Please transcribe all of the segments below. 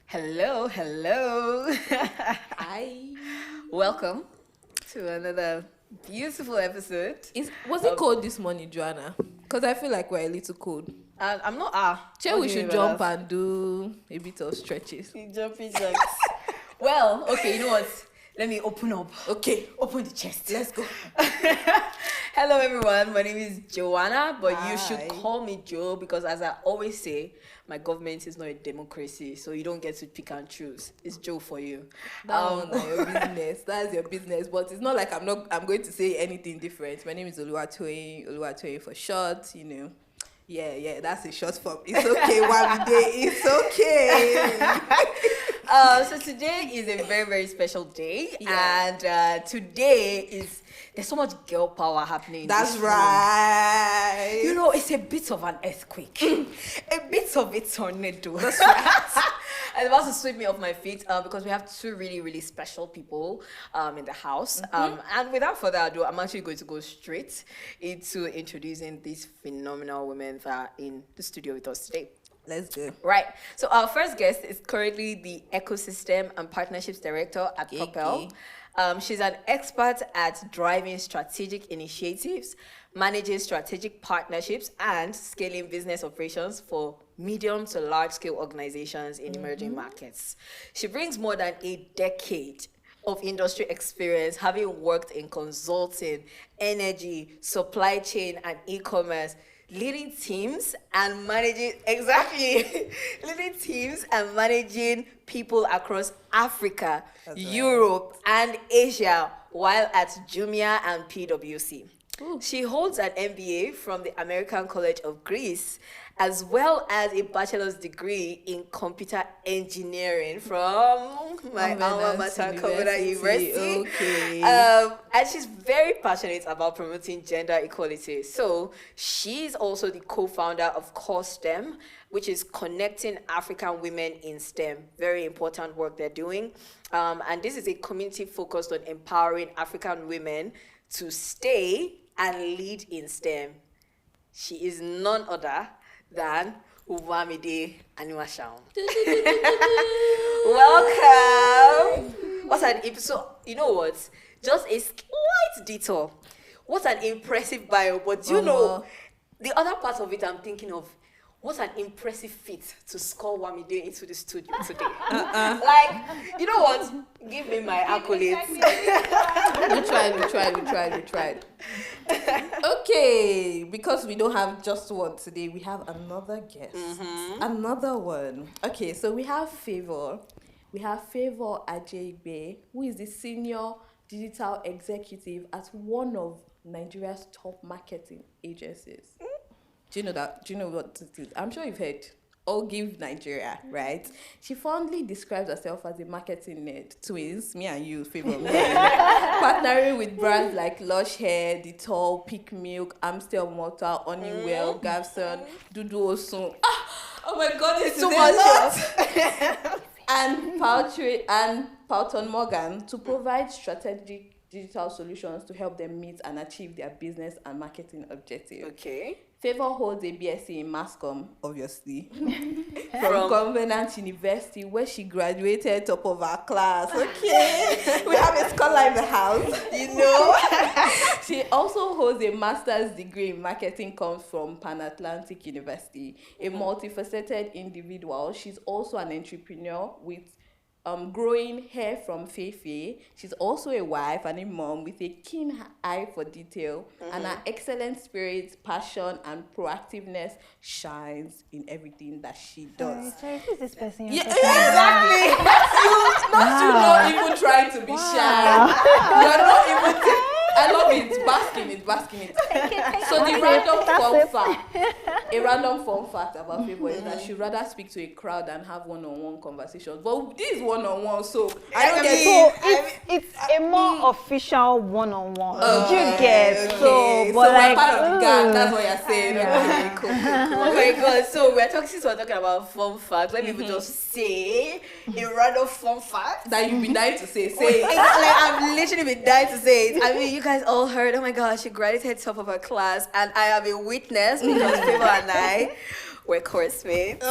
Hello, hello. Hi. Welcome to another beautiful episode. Was it cold this morning, Joanna? Because I feel like we're a little cold. I'm not. Sure, we should jump and do a bit of stretches. Jumping jacks. Well, okay, you know what? Let me open up. Okay, Open the chest. let's go. Hello, everyone. My name is Joanna, but you Hi. should call me Joe because, as I always say, my government is not a democracy, so you don't get to pick and choose. It's Joe for you. That's your business. That's your business. But it's not like I'm going to say anything different. My name is Oluwatoyin for short, you know. Yeah, that's a short form. It's okay, Wamide. It's okay. So today is a very, very special day, Yeah. and there's so much girl power happening. in That's this room. right. You know, it's a bit of an earthquake, a bit of a tornado. That's right. I'm about to sweep me off my feet because we have two really, really special people in the house. And without further ado, I'm actually going to go straight into introducing these phenomenal women that are in the studio with us today. Let's go. Right. So our first guest is currently the Ecosystem and Partnerships Director at Yay, Propel. She's an expert at driving strategic initiatives, managing strategic partnerships, and scaling business operations for medium to large scale organizations in emerging markets. She brings more than a decade of industry experience, having worked in consulting, energy, supply chain, and e-commerce, leading teams and managing people across Africa, That's right. Europe, and Asia while at Jumia and PwC. Ooh. She holds an MBA from the American College of Greece, as well as a bachelor's degree in computer engineering from my alma mater, Covenant University. Okay. And she's very passionate about promoting gender equality. So she's also the co-founder of Core STEM, which is connecting African women in STEM. Very important work they're doing. And this is a community focused on empowering African women to stay and lead in STEM. She is none other than Wamide Animashaun. Welcome. What an episode. You know what? Just a slight detour. What an impressive bio. But do you know, the other part of it I'm thinking of, what an impressive feat to score Wamide into the studio today. Like, you know what? Give me my accolades. We tried. Okay, because we don't have just one today, we have another guest. Another one. Okay, so we have Favour. We have Favour Ajeigbe, who is the senior digital executive at one of Nigeria's top marketing agencies. Do you know that? Do you know what it is? I'm sure you've heard. Ogilvy Nigeria, right? She fondly describes herself as a marketing nerd. Twins, me and you, Favour. Partnering with brands like Lush Hair, Dettol, Peak Milk, Amstel Water, Honeywell, Gavson, Dudu Osun. Oh my God, it's Too much. And Poulton Morgan to provide strategic digital solutions to help them meet and achieve their business and marketing objectives. Okay. Favour holds a BSc in Mass Comm, obviously, from Covenant University, where she graduated top of her class. Okay, we have a scholar in the house. You know? She also holds a master's degree in marketing comms from Pan Atlantic University. A multifaceted individual, she's also an entrepreneur with growing hair from Feifei. She's also a wife and a mom with a keen eye for detail, and her excellent spirit, passion, and proactiveness shines in everything that she does. Sorry, who's this person? Yeah, exactly. Not you not even trying to be shy. You're not even. I love it. Basking it. So the random fun fact about Favour is that she'd rather speak to a crowd than have one-on-one conversations. But this is one-on-one, so I don't get it. It's a more official one-on-one. Oh, you get okay. so, but we're like, part of the gang. That's what you're saying. Yeah. Okay, cool. Oh my God. So since we're talking about fun facts, let me just say a random fun fact. That you've been dying to say. Exactly. I've literally been dying to say it. I mean, you guys all heard, oh my gosh, she graduated top of her class, and I am a witness because Favour and I, we're course mates.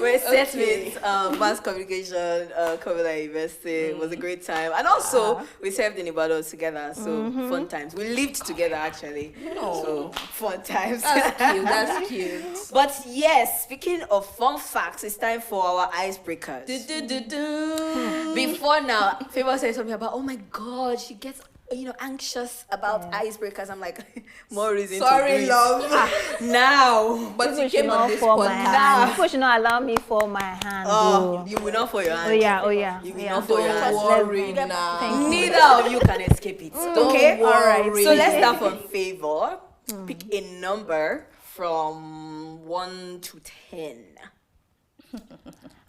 We're set mates, mass communication, Covenant University. It was a great time. And also, we served in Ibadan together, so fun times. We lived together, actually. So, fun times. That's cute. But yes, speaking of fun facts, it's time for our icebreakers. Before now, Favour said something about, oh my God, she gets anxious about icebreakers. I'm like, more reason to do it. Love. Now. But you People came on this for my podcast. hand. People should not allow me for my hand. Oh, you will not for your hand. Oh yeah. You will not for your hand. Don't worry now. Thank you. Neither of you can escape it. Okay? Don't worry. Alright. So let's start from Favour. Pick a number from 1 to 10.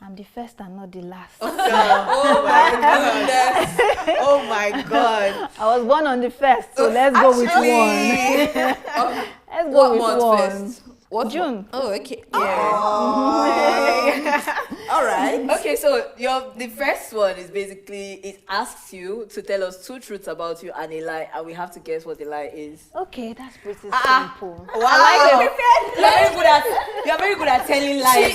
I'm the first and not the last. Oh my goodness. Oh my God. I was born on the first, so let's go with one. Let's go with month one. first? What June. Oh, okay. Yeah. All right. Okay, so the first one is basically, it asks you to tell us 2 truths about you and a lie, and we have to guess what the lie is. Okay, that's pretty simple. Wow. You're very good at telling lies.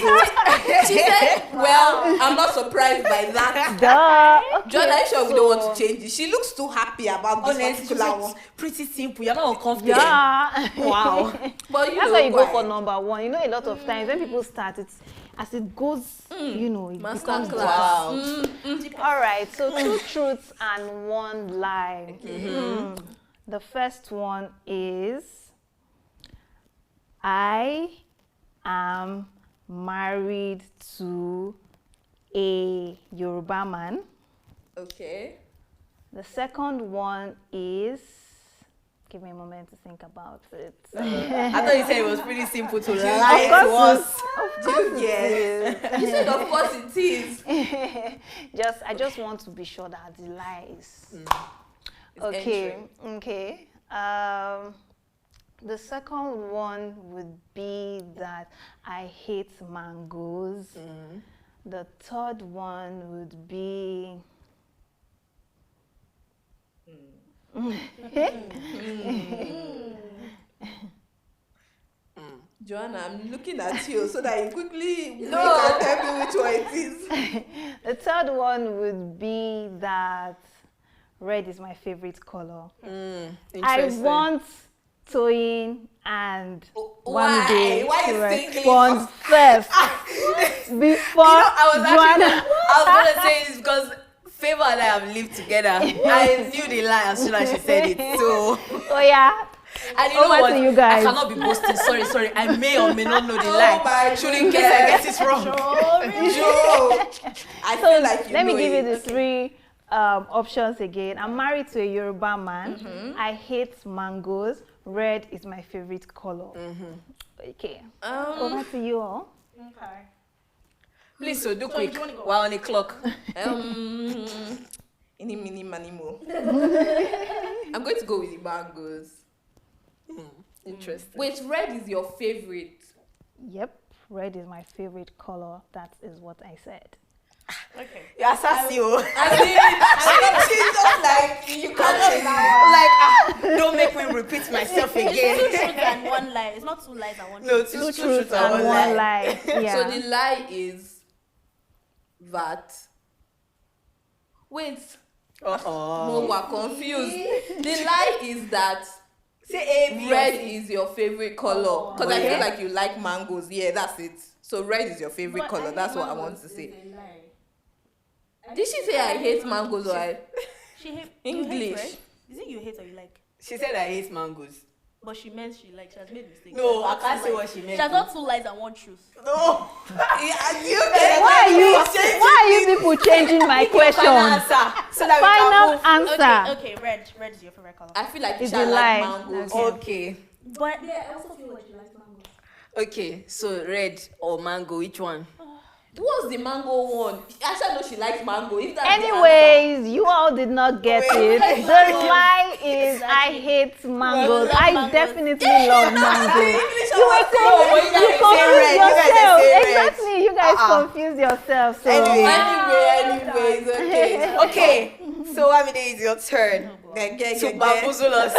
She said, well, I'm not surprised by that. Duh. Okay, John, I'm sure we don't want to change it. She looks too happy about this particular one. Pretty simple. You're not uncomfortable. Yeah. Wow. But That's why you go for number one. You know, a lot of times when people start, it's as it goes, it becomes Masterclass. Wow. All right, so 2 truths and 1 lie. The first one is I am married to a Yoruba man. Okay. The second one is, give me a moment to think about it. I thought you said it was pretty simple to lie to us. Yes. You said, of course it is. I just want to be sure that the lie is entering. Okay. The second one would be that I hate mangoes. The third one would be Joanna, I'm looking at you so that you quickly can tell me which one it is. the third one would be that red is my favorite color. I Interesting. want Toyin and Why? Wamide Why to is singing respond first before I Joanna. was gonna say this because Favour and I have lived together. I knew the lie as soon as she said it. So, Oh yeah. and you know Over what? to you guys. I cannot be boasting. Sorry. I may or may not know the lie. my Should in case I get it wrong. Joe, I So feel like you let me know give you it. the 3 options again. I'm married to a Yoruba man. I hate mangoes. Red is my favorite color. Okay. Over to you all. Okay. Please, so do So quick. you wanna go? We're on the clock. Any mini manimo. I'm going to go with the mangoes. Interesting. Wait, red is your favorite. Yep. Red is my favorite color. That is what I said. Okay. You're sassy. I mean, she's just like, you can't change it. Don't make me repeat myself It's 2 again. truths and 1 lie. It's not 2 lies and 1 No, truth. 2 Two truths and and 1 1 lie. lie. Yeah. So the lie is that. Wait, no, we're confused. The lie is that Say A, B, red or C. is your favorite color. Because I feel like you like mangoes. Yeah, that's it. So red is your favorite But color. I That's hate what I want mangoes to is say. a lie. Did she say I hate mangoes or I? She hate English. You hate, right? Is it you hate or you like? She said I hate mangoes. But she meant she like. She has made mistakes. No, I can't say what she She meant. has not 2 lies and 1 truth. No. Why are you people changing my Final question? answer. So that Final we can move. answer. Okay, red is your favorite color. I feel like It's she a like lie. mangoes. Okay. But yeah, I also feel like she likes mangoes. Okay. So red or mango, which one? What's the mango one? Asha knows she likes mango. If that's the Anyways, you all did not get Wait, it. The lie is I hate mangoes. love I mangoes. definitely love mangoes. You were No, saying but you you guys say red. You guys confused yourself. say red. Exactly, you guys confused yourself. So Anyway. anyways, okay. Okay. So Wamide, it's your turn. Get, To bamboozle us.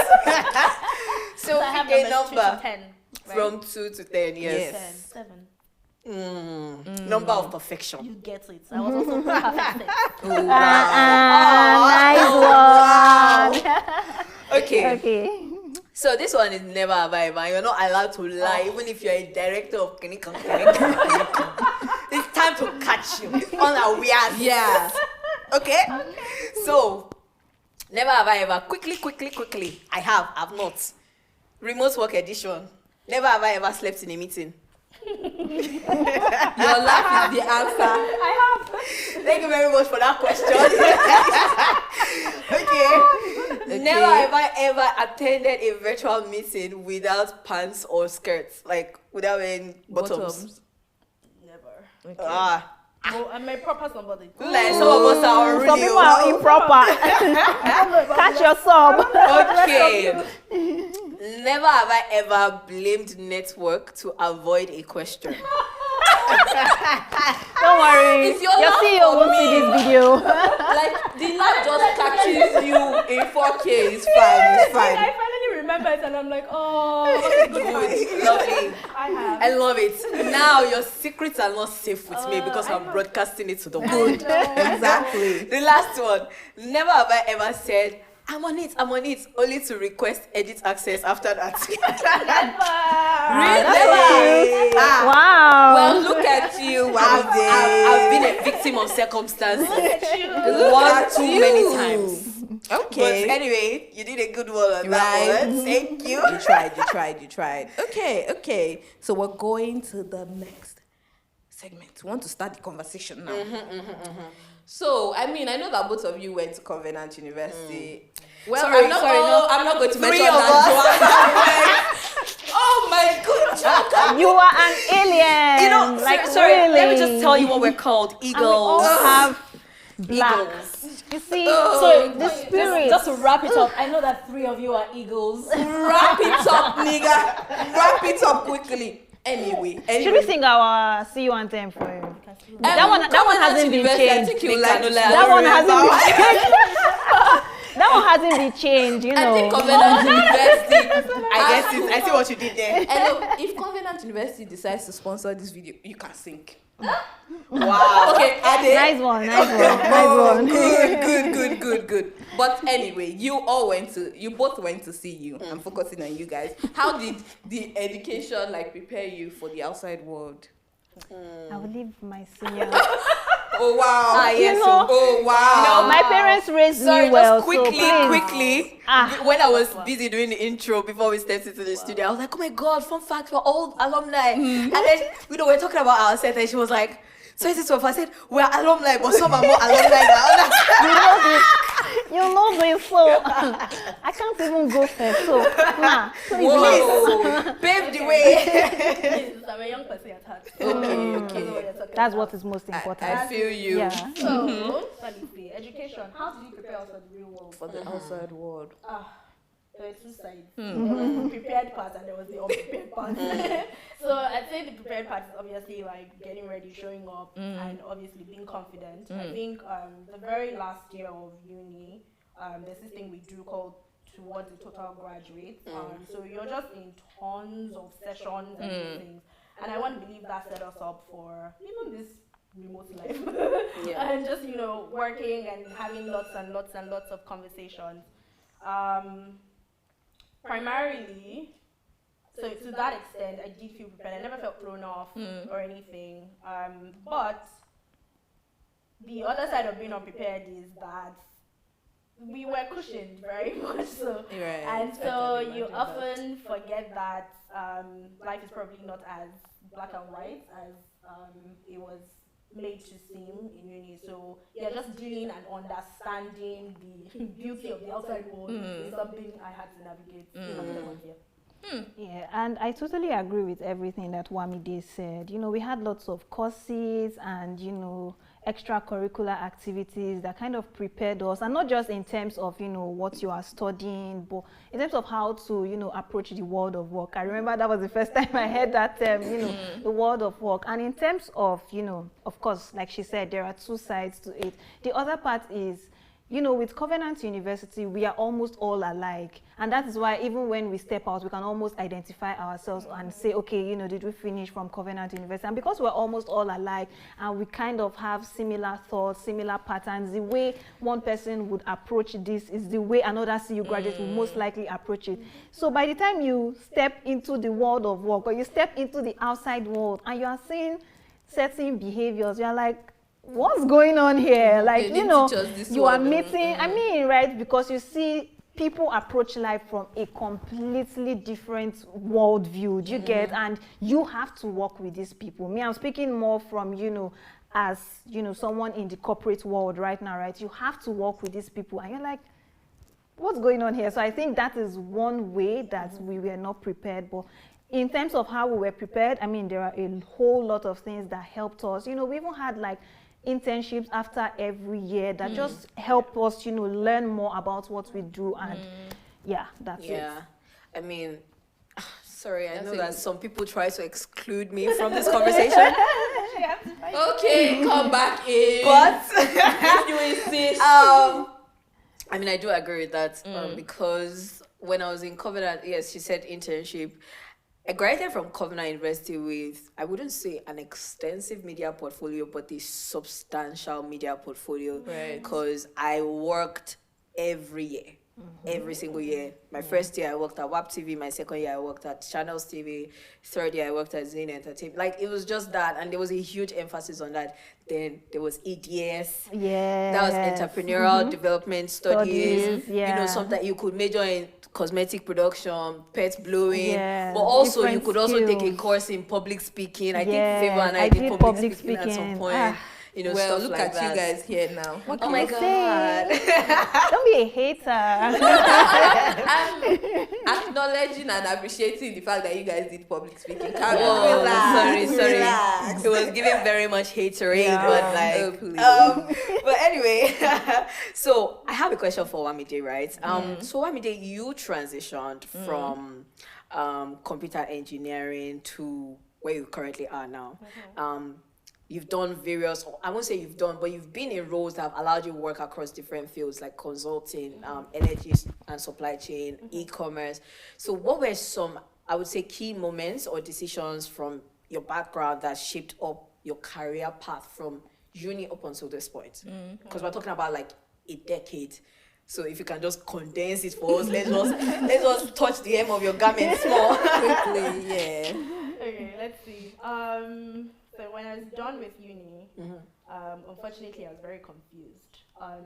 So I have pick a numbers 2 number. to 10. From 2 to 10, yes. Yes. 7. Number of perfection. You get it. I was also perfect. Oh, Nice one. Okay. Okay. So this one is never have I ever. You're not allowed to lie, even if you're a director of Kinikan. It's time to catch you unawares. Yeah. Okay? So, never have I ever. Quickly. I've not. Remote work edition. Never have I ever slept in a meeting. Your life is the answer. Thank you very much for that question. Okay. Never have I ever attended a virtual meeting without pants or skirts, like without wearing bottoms. Never. Okay. No, I'm a proper somebody. Like some of us are Some really people are improper. Catch your sub. okay. Never have I ever blamed network to avoid a question. Don't worry. It's your Your love CEO for won't see me. this video. Like the lab just catches you in 4K. It's fine. It's I fine. finally remember it and I'm like, oh, what a good time. Lovely. I have. I love it. Now your secrets are not safe with me because I I'm know. broadcasting it to the world. Exactly. The last one. Never have I ever said, I'm on it, only to request edit access after that. Really? Wow. Well, look at you. I've been a victim of circumstances. One too many times. Okay. But anyway, you did a good one on that Right. one. Thank you. You tried. Okay. So we're going to the next segment. We want to start the conversation now. So, I mean, I know that both of you went to Covenant University. Well, Sorry, I'm not going to Three mention of that. Oh my goodness. You are an alien. You know, like sorry, really. let me just tell you what we're called. And we all Eagles. have black. Eagles. You see, So the spirit. just to wrap it up, I know that 3 of you are eagles. Wrap it up, nigga. Wrap it up quickly. Anyway. Should we sing our see you anthem for him? That one Covenant hasn't been University, I changed. think you like That one hasn't been changed. That one hasn't been changed, you I think know. Covenant University. I see what you did there. And look, if Covenant University decides to sponsor this video, you can sing. Wow. Okay, Ade. Nice one. Good. But anyway, you both went to see you. I'm focusing on you guys. How did the education prepare you for the outside world? I will leave my senior. Oh wow! yes, you know, oh wow! No, my parents raised Sorry, me well. just quickly. Ah. When I was busy doing the intro before we stepped into the studio, I was like, oh my God, fun fact for all alumni. And then, we're talking about our set and she was like, so is it so? I said, we're alumni, but some are more alumni than others. You know this, so I can't even go first. So, Whoa. Pave the way. I'm a young person at heart. Okay. That's what is most important. I feel you. Yeah. So, let me see. Education. How did you prepare us for the real world? For the outside world. There were 2 sides. There was the prepared part and there was the unprepared part. So I'd say the prepared part is obviously getting ready, showing up, and obviously being confident. I think the very last year of uni, there's this thing we do called towards the total graduate. So you're just in tons of sessions and things. And I want to believe that set us up for even this remote life. And just, working and having lots and lots and lots of conversations. Primarily, so to that extent, I did feel prepared. I never felt thrown off or anything. But the other side of being unprepared is that we were cushioned very much so. Right. And so you often forget that life is probably not as black and white as it was made to seem in uni. So just dealing and understanding the beauty of the outside world is something I had to navigate. Yeah, and I totally agree with everything that Wamide said. We had lots of courses and, extracurricular activities that kind of prepared us, and not just in terms of, what you are studying, but in terms of how to, approach the world of work. I remember that was the first time I heard that term, the world of work. And in terms of, of course, like she said, there are 2 sides to it. The other part is, with Covenant University, we are almost all alike. And that is why even when we step out, we can almost identify ourselves and say, okay, did we finish from Covenant University? And because we're almost all alike and we kind of have similar thoughts, similar patterns, the way one person would approach this is the way another CU graduate will most likely approach it. So by the time you step into the world of work or you step into the outside world and you are seeing certain behaviors, you're like, what's going on here? Like, you are meeting, right? Because you see people approach life from a completely different worldview. Do you get? And you have to work with these people. Me, I'm speaking more from, as, someone in the corporate world right now, right? You have to work with these people. And you're like, what's going on here? So I think that is one way that we were not prepared. But in terms of how we were prepared, there are a whole lot of things that helped us. We even had like internships after every year that just help us, learn more about what we do. And that's it. Yeah. Sorry, I know that some people try to exclude me from this conversation. Okay, come back in. But you insist. I do agree with that because when I was in Covenant, yes, she said internship. I graduated from Covenant University with, I wouldn't say an extensive media portfolio, but a substantial media portfolio. Right. Because I worked every year, every single year. My first year I worked at WAP TV, my second year I worked at Channels TV, third year I worked at Zane Entertainment. Like, it was just that, and there was a huge emphasis on that. Then there was EDS. Yeah. That was entrepreneurial development studies. Yeah. Sometimes you could major in cosmetic production, pet blowing, Yeah. but also Different you could also take a skills. course in public speaking. I think Yeah, Favour and I did public speaking at some point. Well, stuff look like at that. you guys here now. What Oh can my I God. say? Don't be a hater. I'm acknowledging and appreciating the fact that you guys did public speaking. Sorry. Relax. It was giving very much haterade, Yeah. but like, Oh, please. but anyway, so I have a question for Wamide, right? So Wamide, you transitioned from computer engineering to where you currently are now. You've done various, I won't say you've done, but you've been in roles that have allowed you to work across different fields like consulting, energy and supply chain, e-commerce. So what were some, I would say, key moments or decisions from your background that shaped up your career path from uni up until this point? Because we're talking about like a decade. So if you can just condense it for us, let's just touch the hem of your garment small. Quickly, yeah. Okay, let's see. So when I was done with uni, unfortunately I was very confused.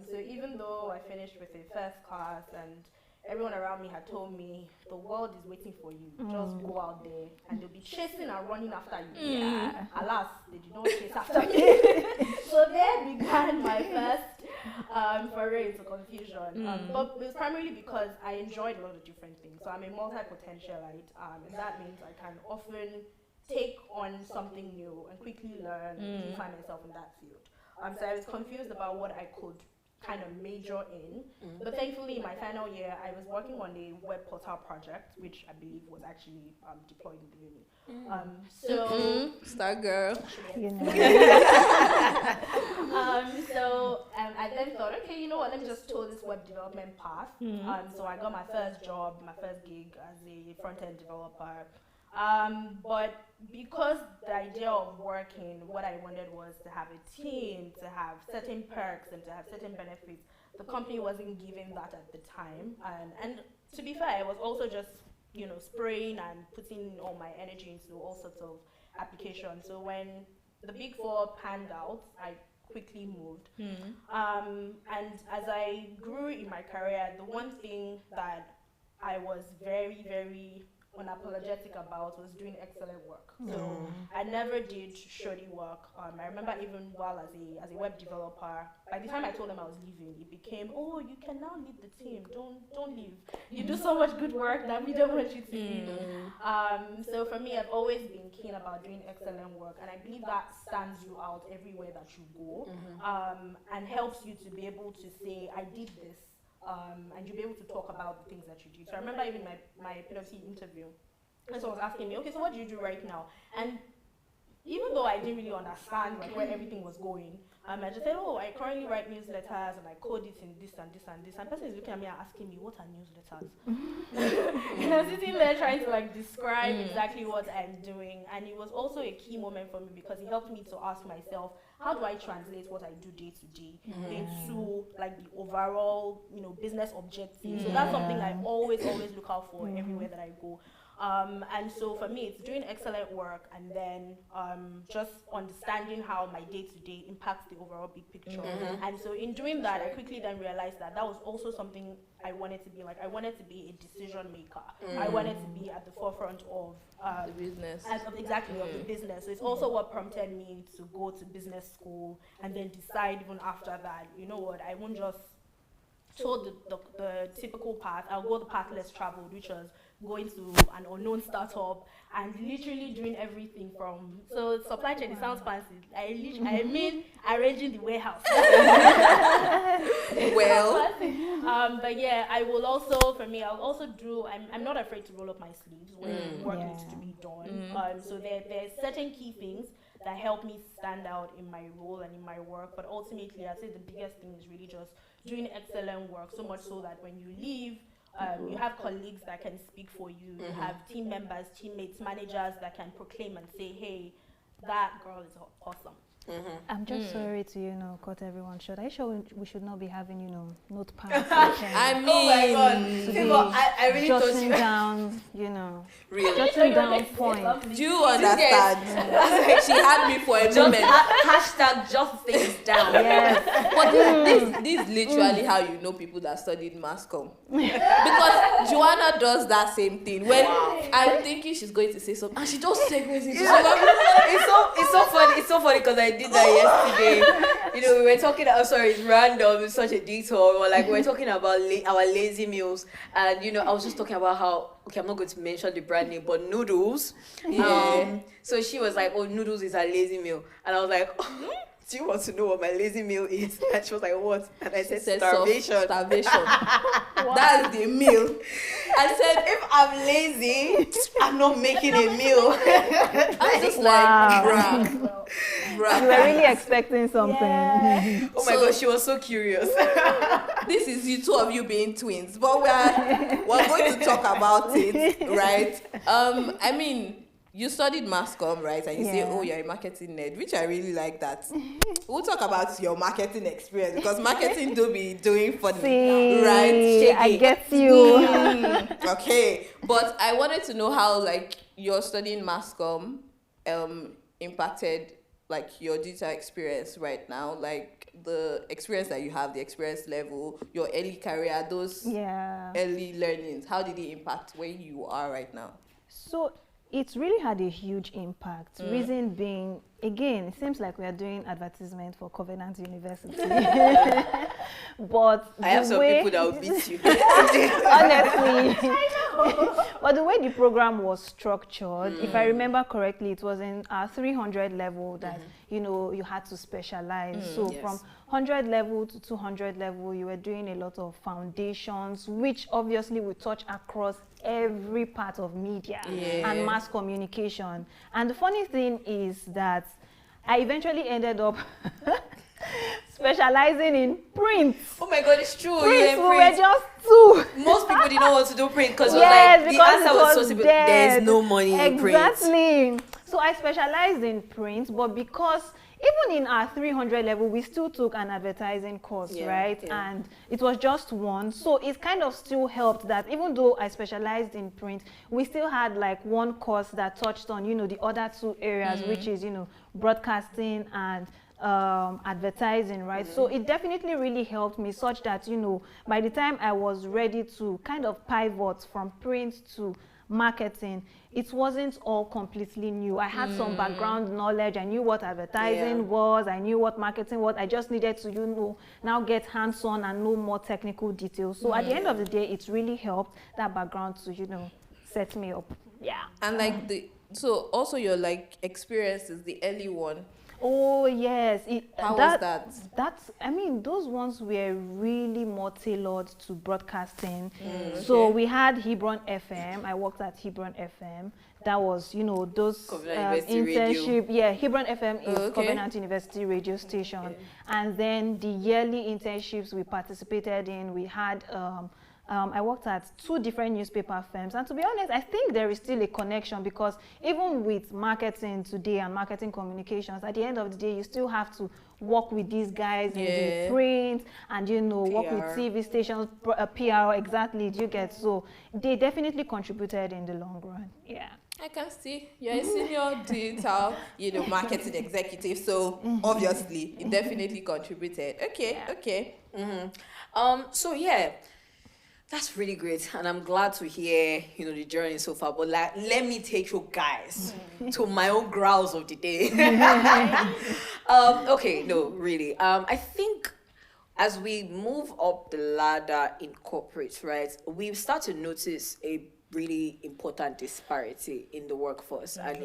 So even though I finished with a first class and everyone around me had told me the world is waiting for you, just go out there and they'll be chasing and running after you. Yeah. Alas, they did not chase after me. So there began my first foray into confusion. But it was primarily because I enjoyed a lot of different things. So I'm a multi-potentialite, and that means I can often take on something new and quickly learn and find myself in that field. So I was confused about what I could kind of major in. But thankfully, in my final year, I was working on a web portal project, which I believe was actually deployed in the uni. Star girl. I then thought, okay, you know what, let me just tour this web development path. So I got my first job, my first gig as a front-end developer. But because the idea of working, what I wanted was to have a team, to have certain perks and to have certain benefits, the company wasn't giving that at the time. And to be fair, I was also just, spraying and putting all my energy into all sorts of applications. So when the Big Four panned out, I quickly moved. And as I grew in my career, the one thing that I was very, very unapologetic about was doing excellent work. So I never did shoddy work. I remember even while as a web developer, by the time I told them I was leaving, it became, oh, you can now lead the team. Don't leave. You do so much good work that we don't want you to leave. So for me, I've always been keen about doing excellent work, and I believe that stands you out everywhere that you go, and helps you to be able to say, I did this. And you'll be able to talk about the things that you do. So I remember even my PwC interview, and someone was asking me, okay, so what do you do right now? And even though I didn't really understand like where everything was going, I just said, oh, I currently write newsletters and I code it in this and this and this. And person is looking at me and asking me, what are newsletters? And I'm sitting there trying to like describe exactly what I'm doing. And it was also a key moment for me because it helped me to ask myself, how do I translate what I do day to day into like the overall, business objective? So that's something I always look out for everywhere that I go. And so for me, it's doing excellent work and then just understanding how my day-to-day impacts the overall big picture. And so in doing that, I quickly then realized that was also something I wanted to be like. I wanted to be a decision maker. I wanted to be at the forefront of the business. Of the business. So it's also what prompted me to go to business school and then decide even after that, you know what, I won't just told the typical path. I'll go the path less traveled, which was going to an unknown startup and literally doing everything from supply chain. It sounds fancy. I mean arranging the warehouse. But yeah, I will also, for me, I'll also do. I'm not afraid to roll up my sleeves when work needs to be done. So there's certain key things that help me stand out in my role and in my work. But ultimately, I'd say the biggest thing is really just doing excellent work, so much so that when you leave, you have colleagues that can speak for you, you have team members, teammates, managers that can proclaim and say, hey, that girl is awesome. I'm just sorry to, cut everyone short. Are you sure we should not be having, notepads? I mean, oh my God. People, I really jotting thought down, really? jotting down points. Do you understand? She had me for a moment. Hashtag jot things down. Yes. But this is literally how you know people that studied mass comm. Because Joanna does that same thing. When I'm thinking she's going to say something, and she just segues into something. It's so funny. It's so funny because I did that yesterday. We were talking. I'm sorry, it's random. It's such a detour. But like we were talking about our lazy meals, and I was just talking about how. Okay, I'm not going to mention the brand name, but noodles. So she was like, "Oh, noodles is a lazy meal," and I was like, oh, "Do you want to know what my lazy meal is?" And she was like, "What?" And I said, "Starvation." Starvation. That's the meal. I said, if I'm lazy, I'm not making a meal. I'm just like, bruh. You were really expecting something. Yeah. Oh my God, she was so curious. This is you, two of you being twins, but we're going to talk about it, right? I mean, you studied mass comm, right? And you say, oh, you're a marketing nerd, which I really like that. We'll talk about your marketing experience because marketing do be doing funny, right? I get you. Okay, but I wanted to know how, like, your studying mass comm impacted, like, your digital experience right now, like the experience that you have, the experience level, your early career, those early learnings. How did it impact where you are right now? So it's really had a huge impact. Reason being, again, it seems like we are doing advertisement for Covenant University. But I have some people that will beat you. Honestly. But the way the program was structured, if I remember correctly, it was in our 300 level that, you had to specialize. So from 100 level to 200 level, you were doing a lot of foundations, which obviously would touch across every part of media and mass communication. And the funny thing is that I eventually ended up specializing in print. Oh my God, it's true. Print, we were just two. Most people didn't want to do print because the because answer was so simple. There's no money in print. Exactly. So I specialized in print, but because even in our 300 level, we still took an advertising course, right? Yeah. And it was just one. So it kind of still helped that even though I specialized in print, we still had like one course that touched on, the other two areas, which is, broadcasting and advertising, right? So it definitely really helped me such that, by the time I was ready to kind of pivot from print to marketing, it wasn't all completely new. I had some background knowledge. I knew what advertising was. I knew what marketing was. I just needed to, now get hands-on and know more technical details. So at the end of the day, it really helped that background to, set me up. Yeah. And like so also your like experiences, the early one. Oh yes. How was that? Those ones were really more tailored to broadcasting. So we had Hebron FM. I worked at Hebron FM. That was, you know, those internship. Yeah, Hebron FM is Covenant University radio station. And then the yearly internships we participated in, we had, I worked at 2 different newspaper firms. And to be honest, I think there is still a connection, because even with marketing today and marketing communications, at the end of the day, you still have to work with these guys in the print and, you know, work with TV stations, PR, exactly, do you get? So they definitely contributed in the long run. Yeah. I can see you're a senior digital, you know, marketing executive. So obviously, it definitely contributed. Okay. So yeah, that's really great, and I'm glad to hear, you know, the journey so far. But like, let me take you guys to my own growls of the day. Okay, no, really. I think as we move up the ladder in corporate, right, we start to notice a really important disparity in the workforce, and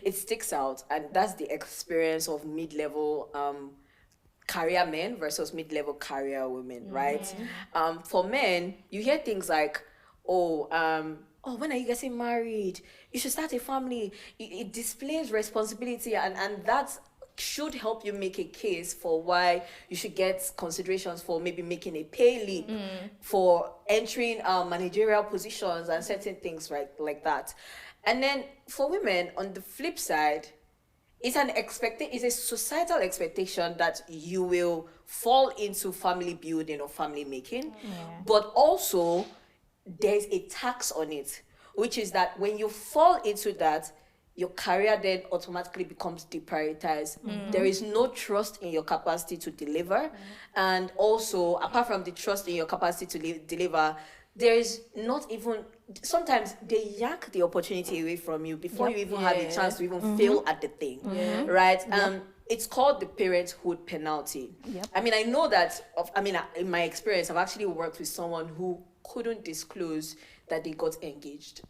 it sticks out, and that's the experience of mid-level career men versus mid-level career women, right? For men, you hear things like, oh, when are you getting married? You should start a family. It displays responsibility, and that should help you make a case for why you should get considerations for maybe making a pay leap, for entering managerial positions and certain things, right, like that. And then for women, on the flip side, it's a societal expectation that you will fall into family building or family making, but also there's a tax on it, which is that when you fall into that, your career then automatically becomes deprioritized. There is no trust in your capacity to deliver. And also, apart from the trust in your capacity to deliver, there is not even, sometimes they yank the opportunity away from you before you even have a chance to even fail at the thing, right? It's called the parenthood penalty. I mean, I know that, in my experience, I've actually worked with someone who couldn't disclose that they got engaged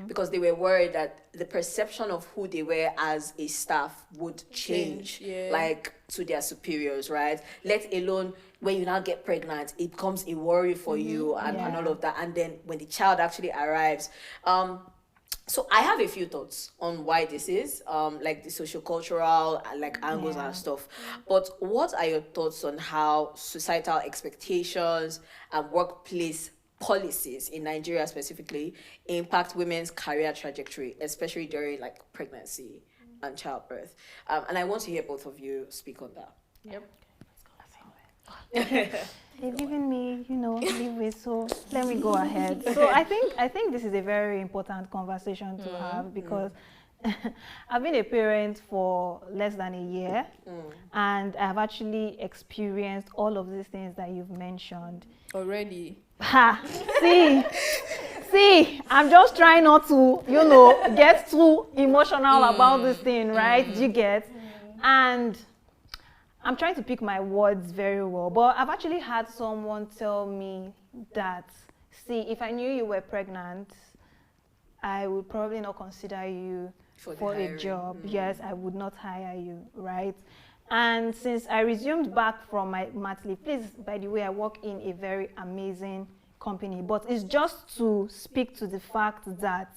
because they were worried that the perception of who they were as a staff would change, like to their superiors, right? Let alone when you now get pregnant, it becomes a worry for you and all of that. And then when the child actually arrives, so I have a few thoughts on why this is, like the sociocultural like angles and stuff. But what are your thoughts on how societal expectations and workplace policies in Nigeria specifically impact women's career trajectory, especially during like pregnancy and childbirth? And I want to hear both of you speak on that. They've given me, you know, leeway, so let me go ahead. So I think this is a very important conversation to have, because I've been a parent for less than a year, and I've actually experienced all of these things that you've mentioned already. See, I'm just trying not to, you know, get too emotional about this thing, right? You get? And I'm trying to pick my words very well, but I've actually had someone tell me that, see, if I knew you were pregnant, I would probably not consider you for a job. Yes, I would not hire you, right? And since I resumed back from my mat leave, please, by the way, I work in a very amazing company, but it's just to speak to the fact that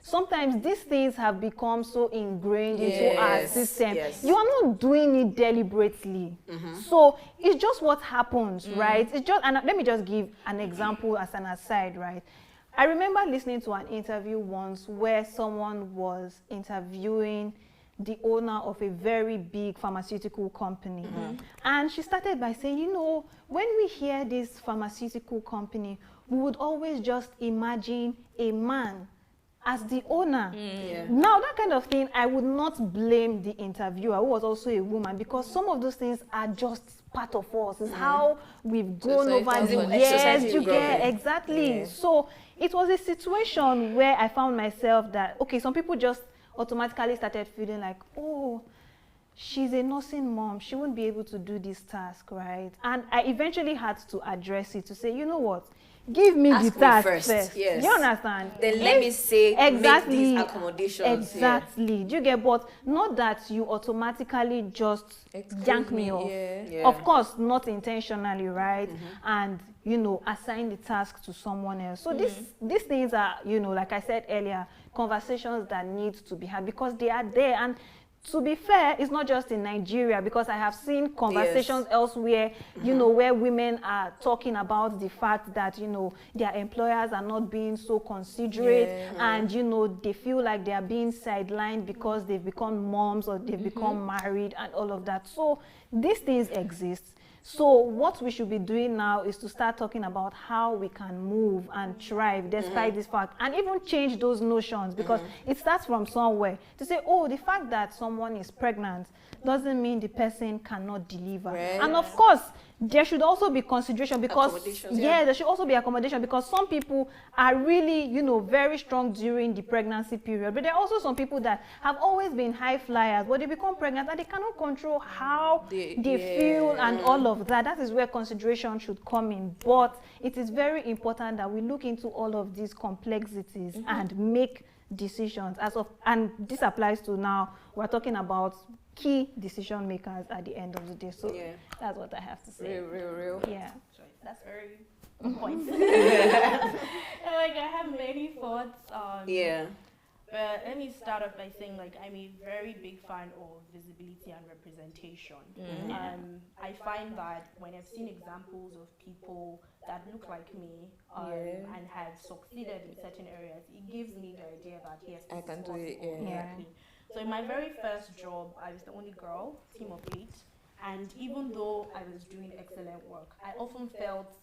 sometimes these things have become so ingrained into our system. You are not doing it deliberately. So it's just what happens, right? It's just, and let me just give an example as an aside, right? I remember listening to an interview once where someone was interviewing the owner of a very big pharmaceutical company. And she started by saying, you know, when we hear this pharmaceutical company, we would always just imagine a man as the owner. Now, that kind of thing, I would not blame the interviewer, who was also a woman, because some of those things are just part of us. It's how we've grown over the years. You get exactly. So it was a situation where I found myself that, okay, some people just automatically started feeling like, oh, she's a nursing mom. She wouldn't be able to do this task, right? And I eventually had to address it to say, you know what? Give me Ask the me task first. Yes. You understand? Then let me say, make these accommodations. Exactly. Do you get? But not that you automatically just yank me off. Of course, not intentionally, right? And assign the task to someone else. So these things are, like I said earlier, conversations that need to be had because they are there. And to be fair, it's not just in Nigeria, because I have seen conversations elsewhere, where women are talking about the fact that, their employers are not being so considerate and, they feel like they are being sidelined because they've become moms or they've become married and all of that. So these things exist. So what we should be doing now is to start talking about how we can move and thrive despite this fact, and even change those notions, because it starts from somewhere. To say, oh, the fact that someone is pregnant doesn't mean the person cannot deliver. Right. And of course, there should also be consideration, because there should also be accommodation, because some people are really, very strong during the pregnancy period, but there are also some people that have always been high flyers, but they become pregnant and they cannot control how they feel and all of that. That is where consideration should come in. But it is very important that we look into all of these complexities and make decisions and this applies to now we're talking about key decision makers at the end of the day. So that's what I have to say. Real. Yeah. That's very on point. I have many thoughts on. But let me start off by saying, I'm a very big fan of visibility and representation. I find that when I've seen examples of people that look like me and have succeeded in certain areas, it gives me the idea that yes, I can do it. Exactly. So in my very first job, I was the only girl, team of 8, and even though I was doing excellent work, I often felt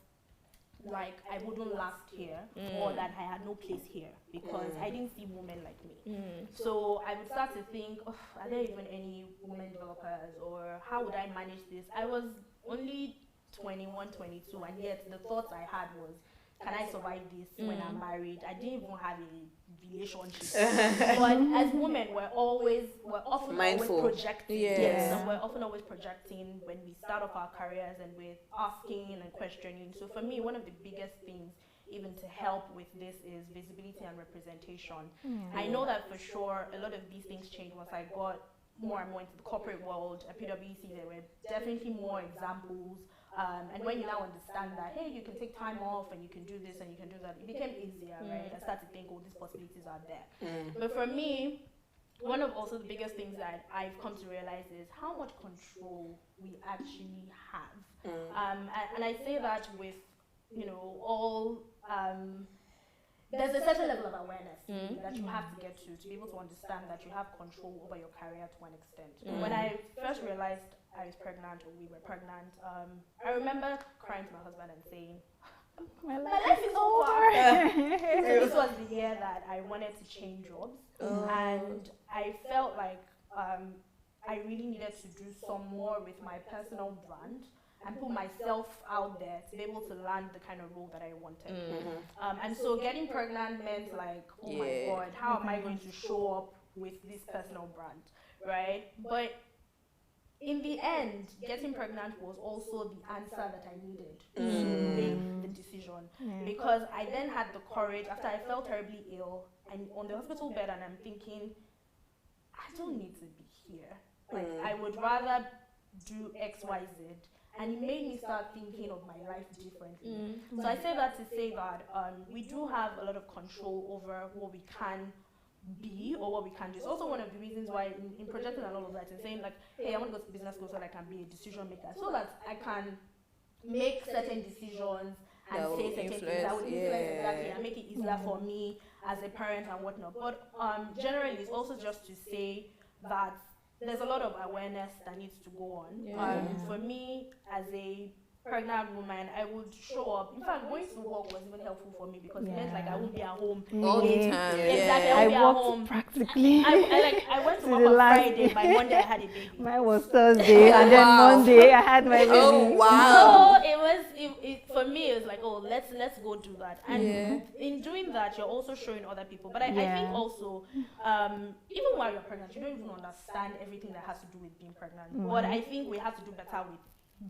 like I wouldn't last here or that I had no place here because I didn't see women like me. So I would start to think, are there even any women developers, or how would I manage this? I was only 21, 22, and yet the thoughts I had was, can I survive this when I'm married? I didn't even have a relationship. But as women, we're often mindful. Always projecting. Yes, we're often always projecting when we start off our careers, and we're asking and questioning. So for me, one of the biggest things even to help with this is visibility and representation. I know that for sure a lot of these things changed once I got more and more into the corporate world. At PwC, there were definitely more examples. And when you now understand that, hey, you can take time off and you can do this and you can do that, it became easier, right? I started to think, oh, these possibilities are there. But for me, one of also the biggest things that I've come to realize is how much control we actually have. And I say that with, all... there's a certain level of awareness that you have to get to be able to understand that you have control over your career to one extent. When I first realized I was pregnant, or we were pregnant, I remember crying to my husband and saying, my life is over. So this was the year that I wanted to change jobs, and I felt like I really needed to do some more with my personal brand and put myself out there to be able to land the kind of role that I wanted. And so getting pregnant meant like, oh my God, how am I going to show up with this personal brand, right? But in the end, getting pregnant was also the answer that I needed to make the decision. Because I then had the courage, after I felt terribly ill, and on the hospital bed, and I'm thinking, I don't need to be here. Like, I would rather do X, Y, Z. And it made me start thinking of my life differently. So I say that to say that we do have a lot of control over what we can be or what we can do. It's also one of the reasons why in projecting and all of that, and saying like, hey, I want to go to business school so that I can be a decision maker, so that I can make certain decisions and say certain things that would influence exactly and make it easier for me as a parent and whatnot. But generally, it's also just to say that there's a lot of awareness that needs to go on. For me, as a pregnant woman, I would show up. In fact, going to work was even helpful for me because it meant like I won't be at home all the time. Exactly, I worked won't be at home practically. I went to work on Friday. By Monday, I had a baby. Mine was Thursday, and then Monday I had my baby. Oh wow! So it was because for me it's like, oh, let's go do that, and in doing that you're also showing other people. But I think also even while you're pregnant, you don't even understand everything that has to do with being pregnant. But I think we have to do better with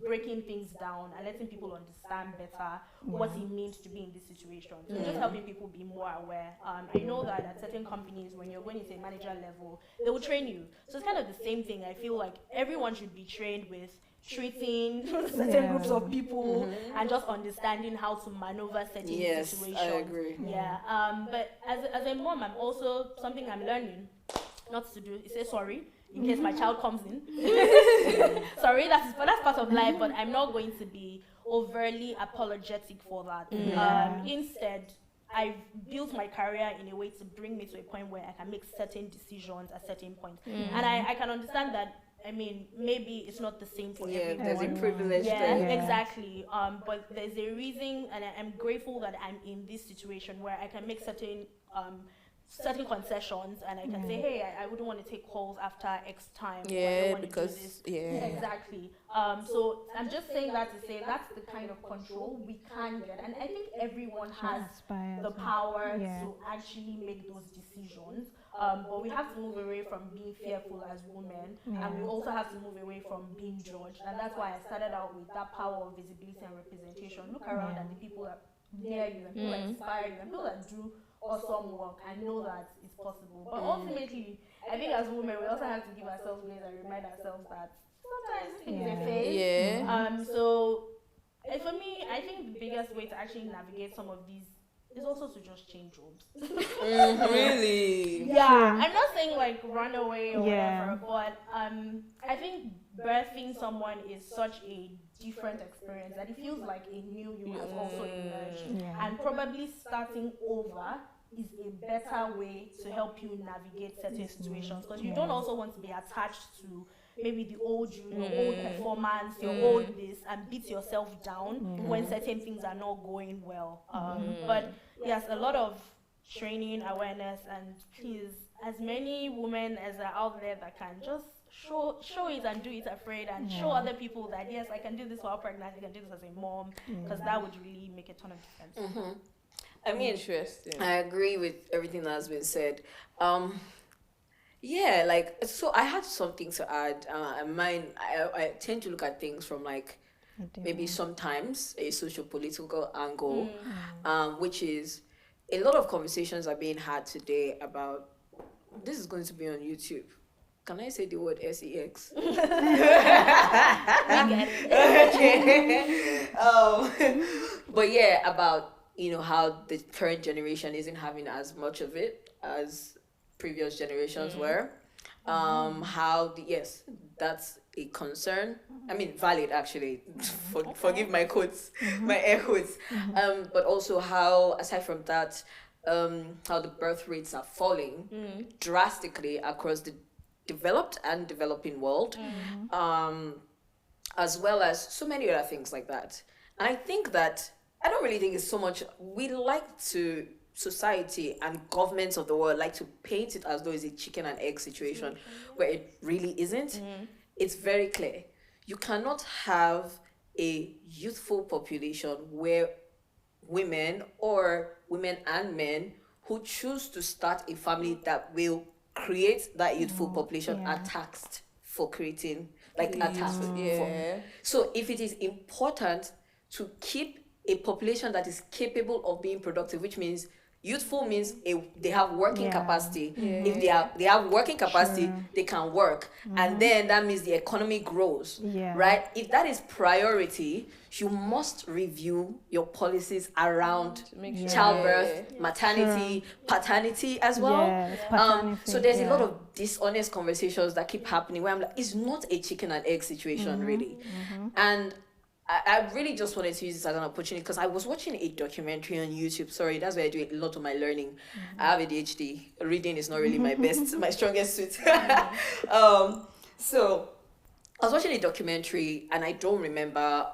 breaking things down and letting people understand better what it means to be in this situation. So just helping people be more aware. I know that at certain companies, when you're going into a manager level, they will train you. So it's kind of the same thing. I feel like everyone should be trained with treating certain groups of people and just understanding how to maneuver certain situations. Yes, I agree. Yeah. But as a mom, I'm also, something I'm learning not to do is say sorry in case my child comes in. Sorry, that's part of life, but I'm not going to be overly apologetic for that. Instead, I've built my career in a way to bring me to a point where I can make certain decisions at certain points. And I can understand that. I mean, maybe it's not the same for everyone. There's a privilege Yeah, there. exactly. But there's a reason, and I'm grateful that I'm in this situation where I can make certain concessions, and I can say, hey, I wouldn't want to take calls after X time. Yeah, because exactly. So I'm just saying that to say that's the kind of control we can get, and I think everyone has the power to actually make those decisions. But we have to move away from being fearful as women, and we also have to move away from being judged. And that's why I started out with that power of visibility and representation. Look around at the people that near you, and people that inspire you, and people that do awesome work, and know that it's possible. But ultimately, I think as women, we also have to give ourselves grace and remind ourselves that sometimes things are phase. So for me, I think the biggest way to actually navigate some of these is also to just change jobs. Really? Yeah, I'm not saying like run away or whatever, but I think birthing someone is such a different experience that it feels like a new you has also emerged, and probably starting over is a better way to help you navigate certain situations, because you don't also want to be attached to maybe the old you, your old performance, your old this, and beat yourself down when certain things are not going well. But yes, a lot of training, awareness, and please, as many women as are out there that can just show it and do it afraid, and show other people that yes, I can do this while pregnant, I can do this as a mom, because that would really make a ton of difference. I mean, interesting. I agree with everything that has been said. Yeah, like, so I had something to add. Mine, I tend to look at things from like maybe sometimes a socio-political angle, which is a lot of conversations are being had today about, this is going to be on YouTube. Can I say the word sex? We get it. Okay. But yeah, about, you know, how the current generation isn't having as much of it as previous generations were. How yes, that's a concern. I mean, valid actually. Forgive my quotes, my air quotes. But also how, aside from that, how the birth rates are falling drastically across the developed and developing world, as well as so many other things like that. And I think that I don't really think it's so much, we like to, society and governments of the world like to paint it as though it's a chicken and egg situation, where it really isn't. It's very clear. You cannot have a youthful population where women or women and men who choose to start a family that will create that youthful population are taxed for creating, like are taxed for. So if it is important to keep a population that is capable of being productive, which means youthful means they have working capacity. If they have working capacity, they can work, and then that means the economy grows, right? If that is priority, you must review your policies around childbirth, maternity, paternity as well. So there's a lot of dishonest conversations that keep happening where I'm like, it's not a chicken and egg situation really. And I really just wanted to use this as an opportunity because I was watching a documentary on YouTube. Sorry, that's where I do a lot of my learning. I have ADHD. Reading is not really my best, my strongest suit. So I was watching a documentary and I don't remember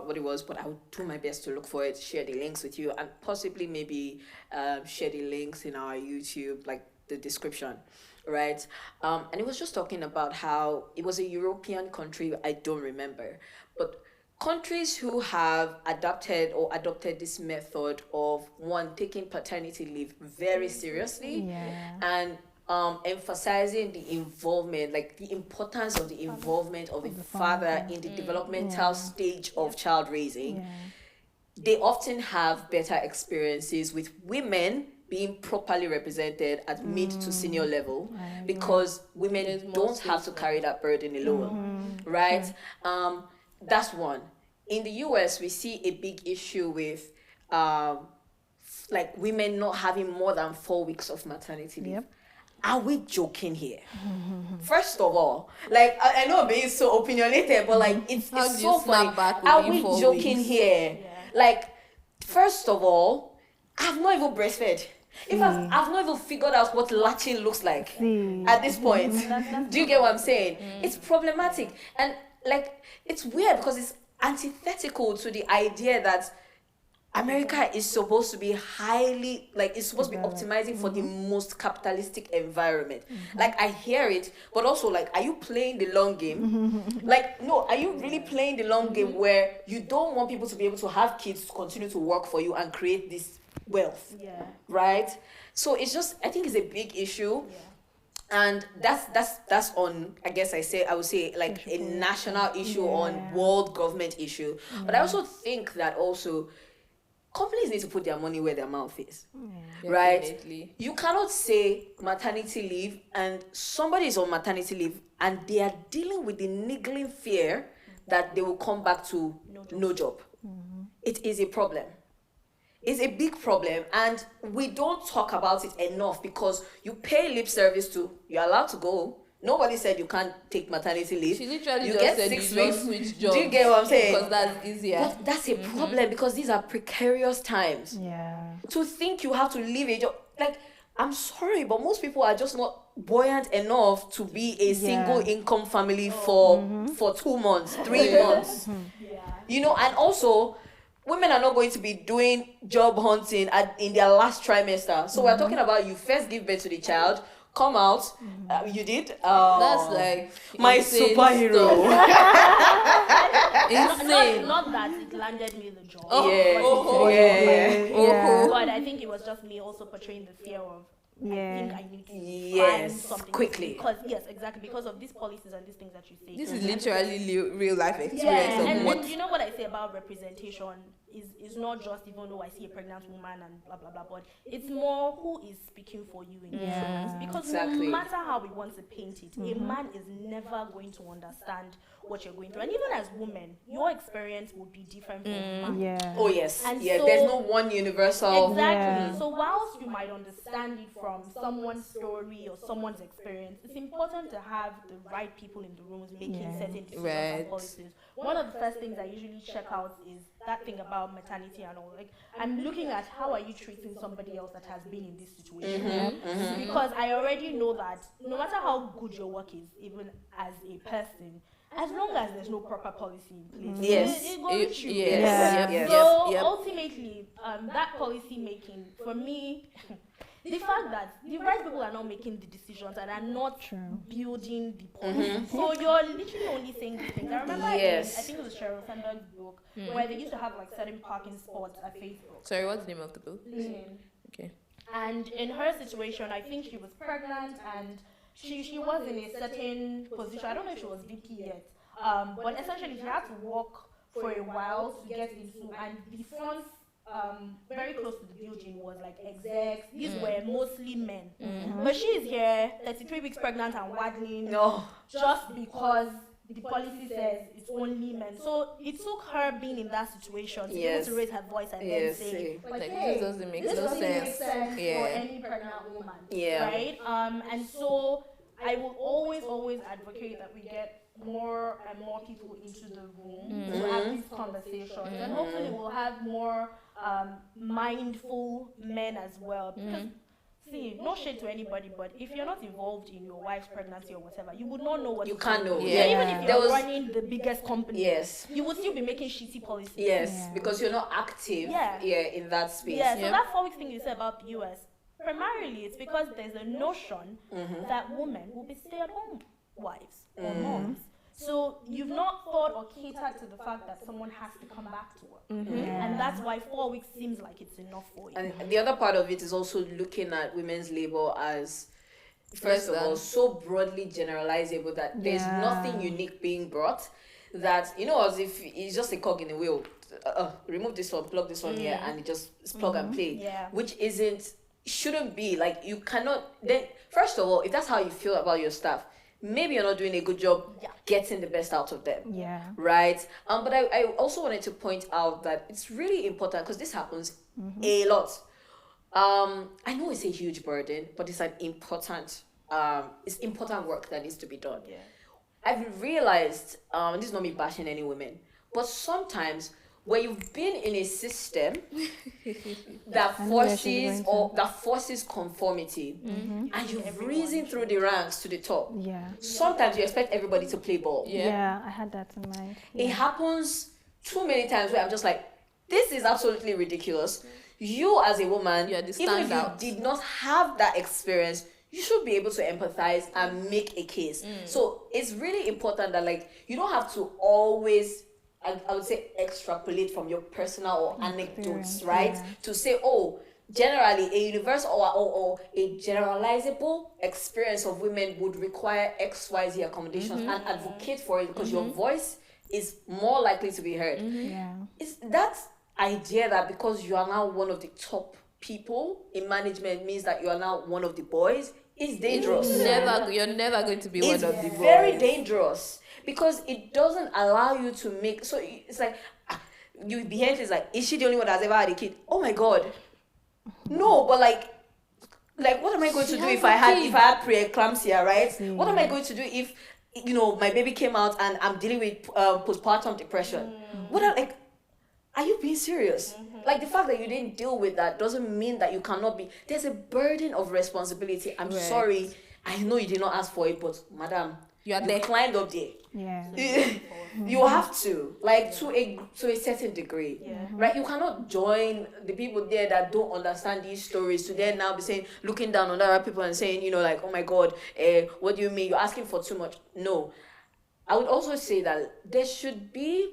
what it was, but I would do my best to look for it, share the links with you, and possibly maybe share the links in our YouTube, like the description, right? And it was just talking about how it was a European country, I don't remember, but countries who have adopted this method of taking paternity leave very seriously and emphasizing the involvement, like the importance of the involvement of the father in the developmental stage of child raising, they often have better experiences with women being properly represented at mid to senior level, because women don't have to carry that burden alone, right? That's one. In the US, we see a big issue with like women not having more than 4 weeks of maternity leave. Are we joking here? First of all, like I know I'm being so opinionated, but like it's so funny. Are we joking here? Like, first of all, I've not even breastfed. In fact, I've not even figured out what latching looks like at this point. Do you get what I'm saying? It's problematic. And like, it's weird because it's antithetical to the idea that America is supposed to be highly, like, it's supposed to be optimizing for the most capitalistic environment. Like, I hear it, but also, like, are you playing the long game? Like, no, are you really playing the long game where you don't want people to be able to have kids to continue to work for you and create this wealth? Right? So it's just, I think it's a big issue. And that's on, I would say like a national issue, on world government issue. But I also think that also companies need to put their money where their mouth is, right? Definitely. You cannot say maternity leave and somebody is on maternity leave and they are dealing with the niggling fear that they will come back to no job. It is a problem. It's a big problem, and we don't talk about it enough because you pay lip service to, you're allowed to go. Nobody said you can't take maternity leave. She literally you just get said 6 you weeks. just switch jobs. Do you get what I'm saying? Because that's easier. But that's a problem because these are precarious times. To think you have to leave a job, like, I'm sorry, but most people are just not buoyant enough to be a single income family for 2 months, 3 months. You know, and also, women are not going to be doing job hunting in their last trimester. So we're talking about you first give birth to the child, come out, you did. That's like my superhero. Not that it landed me the job. But I think it was just me also portraying the fear of, I think I need to find something quickly. Because exactly, because of these policies and these things that you say. This is literally real life experience of and what. you know what I say about representation is not just even though I see a pregnant woman and blah blah blah, but it's more who is speaking for you in these moments. Because no matter how we want to paint it, a man is never going to understand what you're going through, and even as women, your experience will be different from mine. Oh yes, and so, there's no one universal. Exactly. So whilst you might understand it from someone's story or someone's experience, it's important to have the right people in the rooms making certain decisions and policies. One of the first things I usually check out is that thing about maternity and all. Like, I'm looking at how are you treating somebody else that has been in this situation, because I already know that no matter how good your work is, even as a person, as long as there's no proper policy in place, it goes through. So ultimately, that policy making, for me, the fact that the right people are not making the decisions and are not building the policy. So you're literally only saying these things. I remember I think it was Sheryl Sandberg's book, where they used to have like certain parking spots at Facebook. Sorry, what's the name of the book? Okay. And in her situation, I think she was pregnant and she was in a certain position. I don't know if she was VP yet, but essentially she had to walk for a while to get into, and the front very close to the building was like execs. These were mostly men, but she is here 33 weeks pregnant and waddling just because the policy says it's only men. So it took her being in that situation to be able to raise her voice and then say, like, hey, this doesn't make this no doesn't make sense. sense for any pregnant woman, right? And so I will always advocate that we get more and more people into the room to have these conversations, and hopefully we'll have more mindful men as well. Because see, no shade to anybody, but if you're not involved in your wife's pregnancy or whatever, you would not know what you can't know. Even if you're running the biggest company, you would still be making shitty policies. Because you're not active in that space. So that 4 weeks thing you said about the US, primarily it's because there's a notion that women will be stay-at-home wives or moms. So you've not thought or catered to the fact that someone has to come back to work. And that's why 4 weeks seems like it's enough for you. And the other part of it is also looking at women's labor as, first of all, so broadly generalizable that there's nothing unique being brought, that, you know, as if it's just a cog in the wheel. Remove this one, plug this one here, and it just it's plug and play. Which shouldn't be. Like, you cannot, then, first of all, if that's how you feel about your staff, maybe you're not doing a good job getting the best out of them. Right? But I also wanted to point out that it's really important, because this happens a lot. I know it's a huge burden, but it's an important work that needs to be done. I've realized, this is not me bashing any women, but sometimes when you've been in a system that forces conformity, and you've risen through the ranks to the top, sometimes you expect everybody to play ball. I had that in mind. It happens too many times where I'm just like, this is absolutely ridiculous. You as a woman, even if you did not have that experience, you should be able to empathize and make a case. So it's really important that, like, you don't have to always, I would say, extrapolate from your personal or anecdotes, right? To say, oh, generally a universal or a generalizable experience of women would require XYZ accommodations, and advocate for it, because your voice is more likely to be heard. It's that idea that because you are now one of the top people in management means that you are now one of the boys is dangerous. You're never going to be one of the boys. It's very dangerous, because it doesn't allow you to make, so it's like, you be hearing things like, is she the only one that's ever had a kid? Oh my God. No, but like what am I going to do if I had preeclampsia, right? What am I going to do if, you know, my baby came out and I'm dealing with postpartum depression? Are you being serious? Like, the fact that you didn't deal with that doesn't mean that you cannot be. There's a burden of responsibility. I'm sorry. I know you did not ask for it, but madam, you climbed up there. You have to, like, to a certain degree, right? You cannot join the people there that don't understand these stories to then now be saying, looking down on other people and saying, you know, like, oh my God, what do you mean? You're asking for too much. No. I would also say that there should be,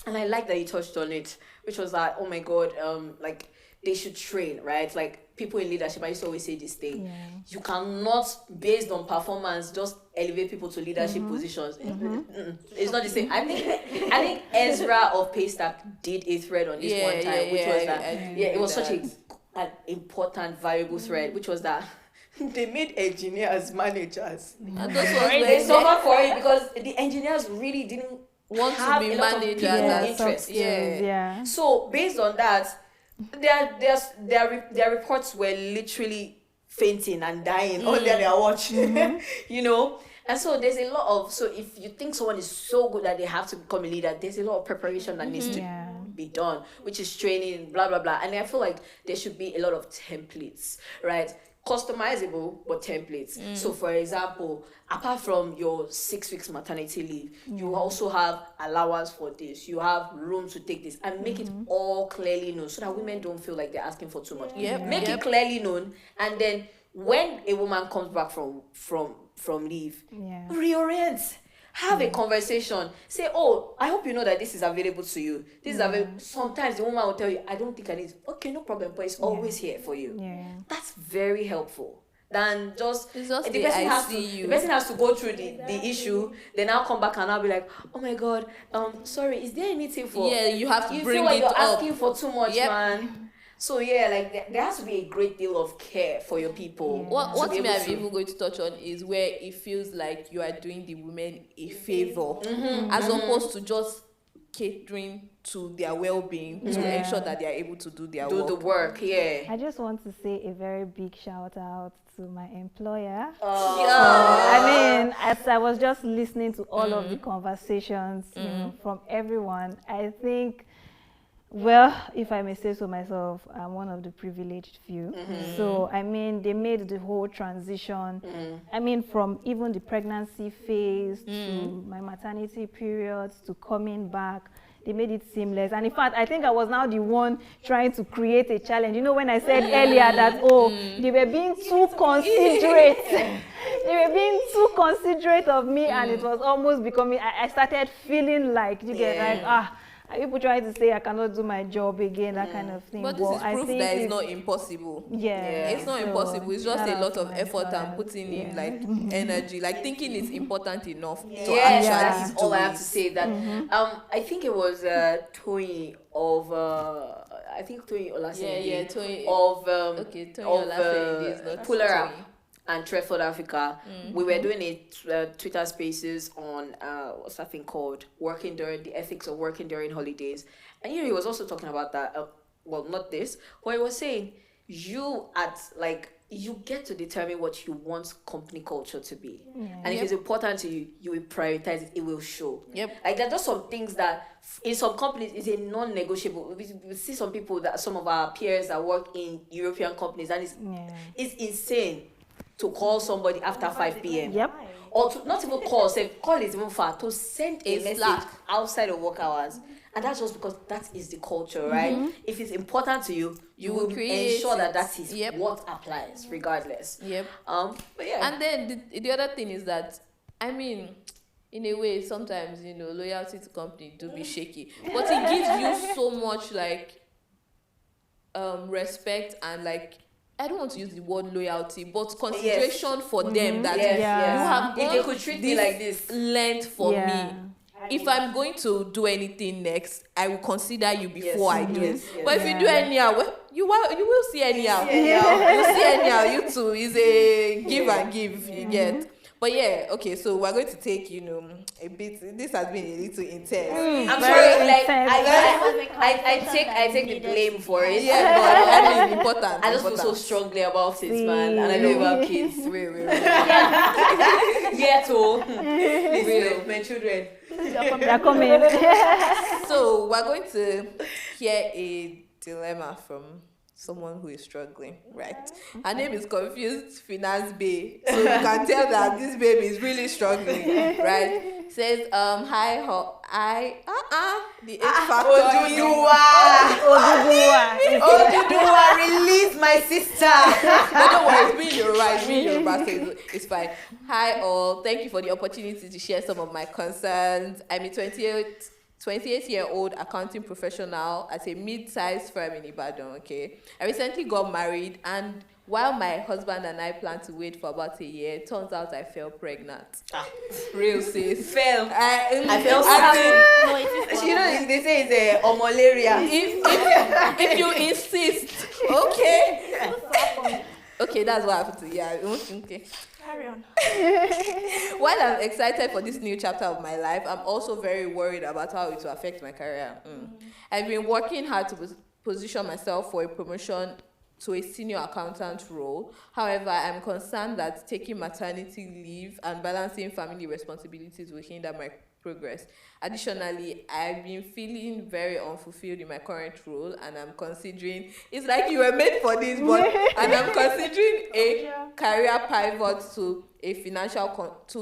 and I like that you touched on it, which was that, oh my God, like, they should train, right? Like, people in leadership, I used to always say this thing. You cannot, based on performance, just elevate people to leadership positions. It's not the same. I think Ezra of Paystack did a thread on this one time, which was that, it was such an important, valuable thread, which was that they made engineers managers. And they suffered for it because the engineers really didn't want to be managers. So based on that, their reports were literally fainting and dying under their watch. You know, and so there's a lot of, so if you think someone is so good that they have to become a leader, there's a lot of preparation that needs to be done, which is training, blah blah blah. And I feel like there should be a lot of templates, right? Customizable, but templates. So for example, apart from your 6 weeks maternity leave, you also have allowance for this, you have room to take this, and make it all clearly known so that women don't feel like they're asking for too much. Make it clearly known, and then when a woman comes back from leave, reorient. Have a conversation. Say, oh, I hope you know that this is available to you. This is available. Sometimes the woman will tell you, I don't think I need it. Okay, no problem, but it's always here for you. That's very helpful. Than just the person has to go through the issue, then I'll come back and I'll be like, oh my God, sorry, is there anything for you have to bring feel like it you're up. asking for too much, man. So like there has to be a great deal of care for your people. What me I'm even going to touch on is where it feels like you are doing the women a favor, as opposed to just catering to their well-being to ensure that they are able to do their work. Do the work, I just want to say a very big shout out to my employer. I mean, as I was just listening to all of the conversations, you know, from everyone, I think, well, if I may say so myself, I'm one of the privileged few. So, I mean, they made the whole transition. I mean, from even the pregnancy phase to my maternity periods to coming back. they made it seamless. And in fact, I think I was now the one trying to create a challenge. You know, when I said earlier that, they were being too considerate. They were being too considerate of me, and it was almost becoming, I started feeling like, you get like, are people trying to say I cannot do my job again, that kind of thing. But this is proof that it's not impossible. It's not impossible. It's just a lot of effort and putting in like energy, like thinking it's important enough to actually that's do all I have it. to say. That I think it was Toyin of Toyin Olaseni Tony. of Tony Olaseni is not Puller Tony. Up and Treford Africa. We were doing a Twitter Spaces on what's that thing called? Working during the ethics of working during holidays, and he was also talking about that. Well, not this, but he was saying you get to determine what you want company culture to be, and if it's important to you, you will prioritize it. It will show. Like there are just some things that in some companies is a non-negotiable. We see some people some of our peers that work in European companies, and it's insane to call somebody after 5 p.m. Or to not even call is even far, to send a message outside of work hours. And that's just because that is the culture, right? If it's important to you, you will ensure that is what applies, regardless. But yeah. And then the other thing is that, I mean, in a way, sometimes, loyalty to company do be shaky. But it gives you so much, like, respect and, like, I don't want to use the word loyalty, but consideration for them that you have if they could treat me like this length for me. If I'm going to do anything next, I will consider you before I do it. But if you do anyhow, well, you will see anyhow. You'll see anyhow. You too is a give and give. You get. But yeah, okay. So we're going to take a bit. This has been a little intense. I'm sorry. Like I take the blame for it. Yeah, but that is important. I just feel so strongly about it, man. And I know you have kids. My children. They're coming. So we're going to hear a dilemma from someone who is struggling, right? Her name is Confused Finance Bae. So you can tell that this baby is really struggling, right? Says, the H factor Oduduwa, release my sister. No, don't worry, it's me in Yoruba, so it's fine. Hi all, thank you for the opportunity to share some of my concerns. I'm a 28-year-old accounting professional at a mid-sized firm in Ibadan, okay? I recently got married, and while my husband and I plan to wait for about a year, it turns out I fell pregnant. Real sis. I fell sick. They say it's a malaria. If you insist, okay. Okay, that's what happened to you. Okay. Carry on. While I'm excited for this new chapter of my life, I'm also very worried about how it will affect my career. I've been working hard to position myself for a promotion to a senior accountant role. However, I'm concerned that taking maternity leave and balancing family responsibilities will hinder my progress. Additionally, I've been feeling very unfulfilled in my current role, and I'm considering, it's like you were made for this, and I'm considering a career pivot to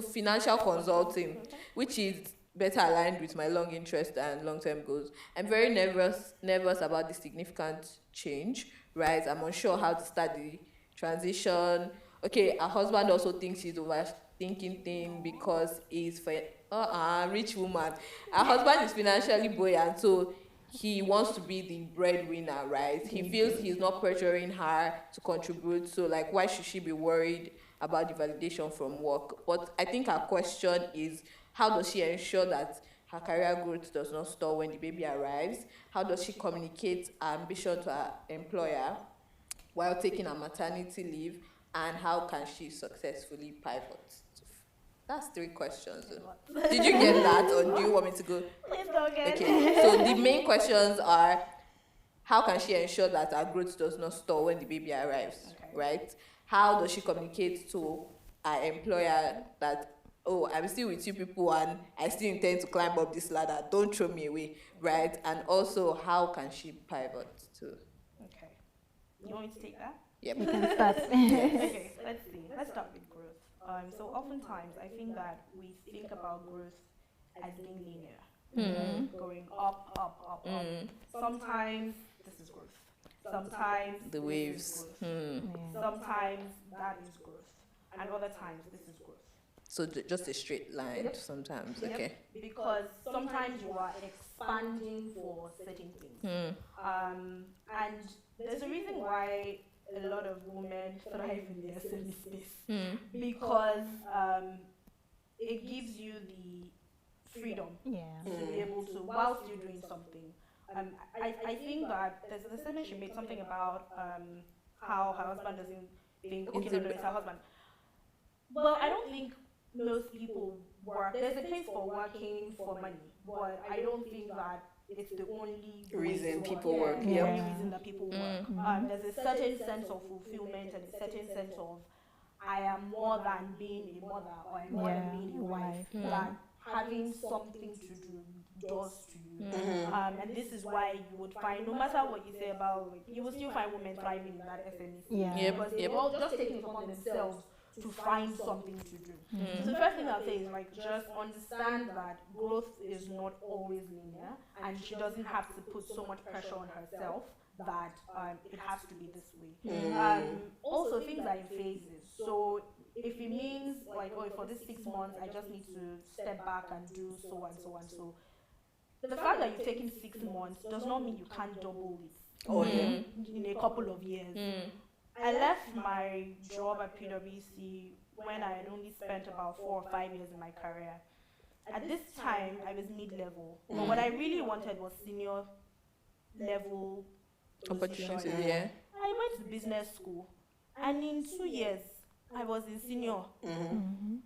financial consulting, which is better aligned with my long interest and long-term goals. I'm very nervous about this significant change, right? I'm unsure how to start the transition. Okay, her husband also thinks she's overthinking things because he's rich woman. Her husband is financially buoyant, so he wants to be the breadwinner, right? He feels he's not pressuring her to contribute, so like, why should she be worried about the validation from work? But I think her question is, how does she ensure that her career growth does not stall when the baby arrives? How does she communicate her ambition to her employer while taking her maternity leave? And how can she successfully pivot? That's 3 questions. Did you get that, or do you want me to go? Please go again. Okay, so the main questions are, how can she ensure that her growth does not stall when the baby arrives, right? How does she communicate to her employer that, oh, I'm still with you people and I still intend to climb up this ladder, don't throw me away, right? And also, how can she pivot to? Okay. You want me to take that? Yep. You can start. Okay, let's see. Let's start with growth. So oftentimes I think that we think about growth as being linear. going up, up. Sometimes this is growth. Sometimes The this waves. is growth. Sometimes that is growth. And other times this is growth. So just a straight line sometimes. Yep. Okay. Because sometimes you are expanding for certain things. And there's a reason why a lot of women thrive in the SME space. Because it gives you the freedom to be able to, whilst you're doing something. I think that there's a statement she made something about how her husband doesn't think, okay, no, it's her husband. Well, I don't think most people work. There's a place for working for money, but I don't think that it's the only reason people work. The only reason that people work. There's a certain sense of fulfillment and a certain sense of I am more than being a mother or I'm more than being a wife. That having something to do does to you. And this is why you would find, no matter what you say about, like, you will still find women thriving in that SME. Because they're all just taking it upon themselves to find something to do. So the first thing I'll say is, like, just understand that growth is not always linear, and she doesn't have to put so much pressure on herself that it has to be this way. Also, things are in phases. So if it means, like, oh, for this 6 months I just need to step back and do so and so and so, the fact that you've taken 6 months does not mean you can't double it in a couple of years. I left my job at PwC when I had only spent about 4 or 5 years in my career. At this time, I was mid-level. But what I really wanted was senior level Opportunities, position. I went to business school, and in 2 years, I was in senior.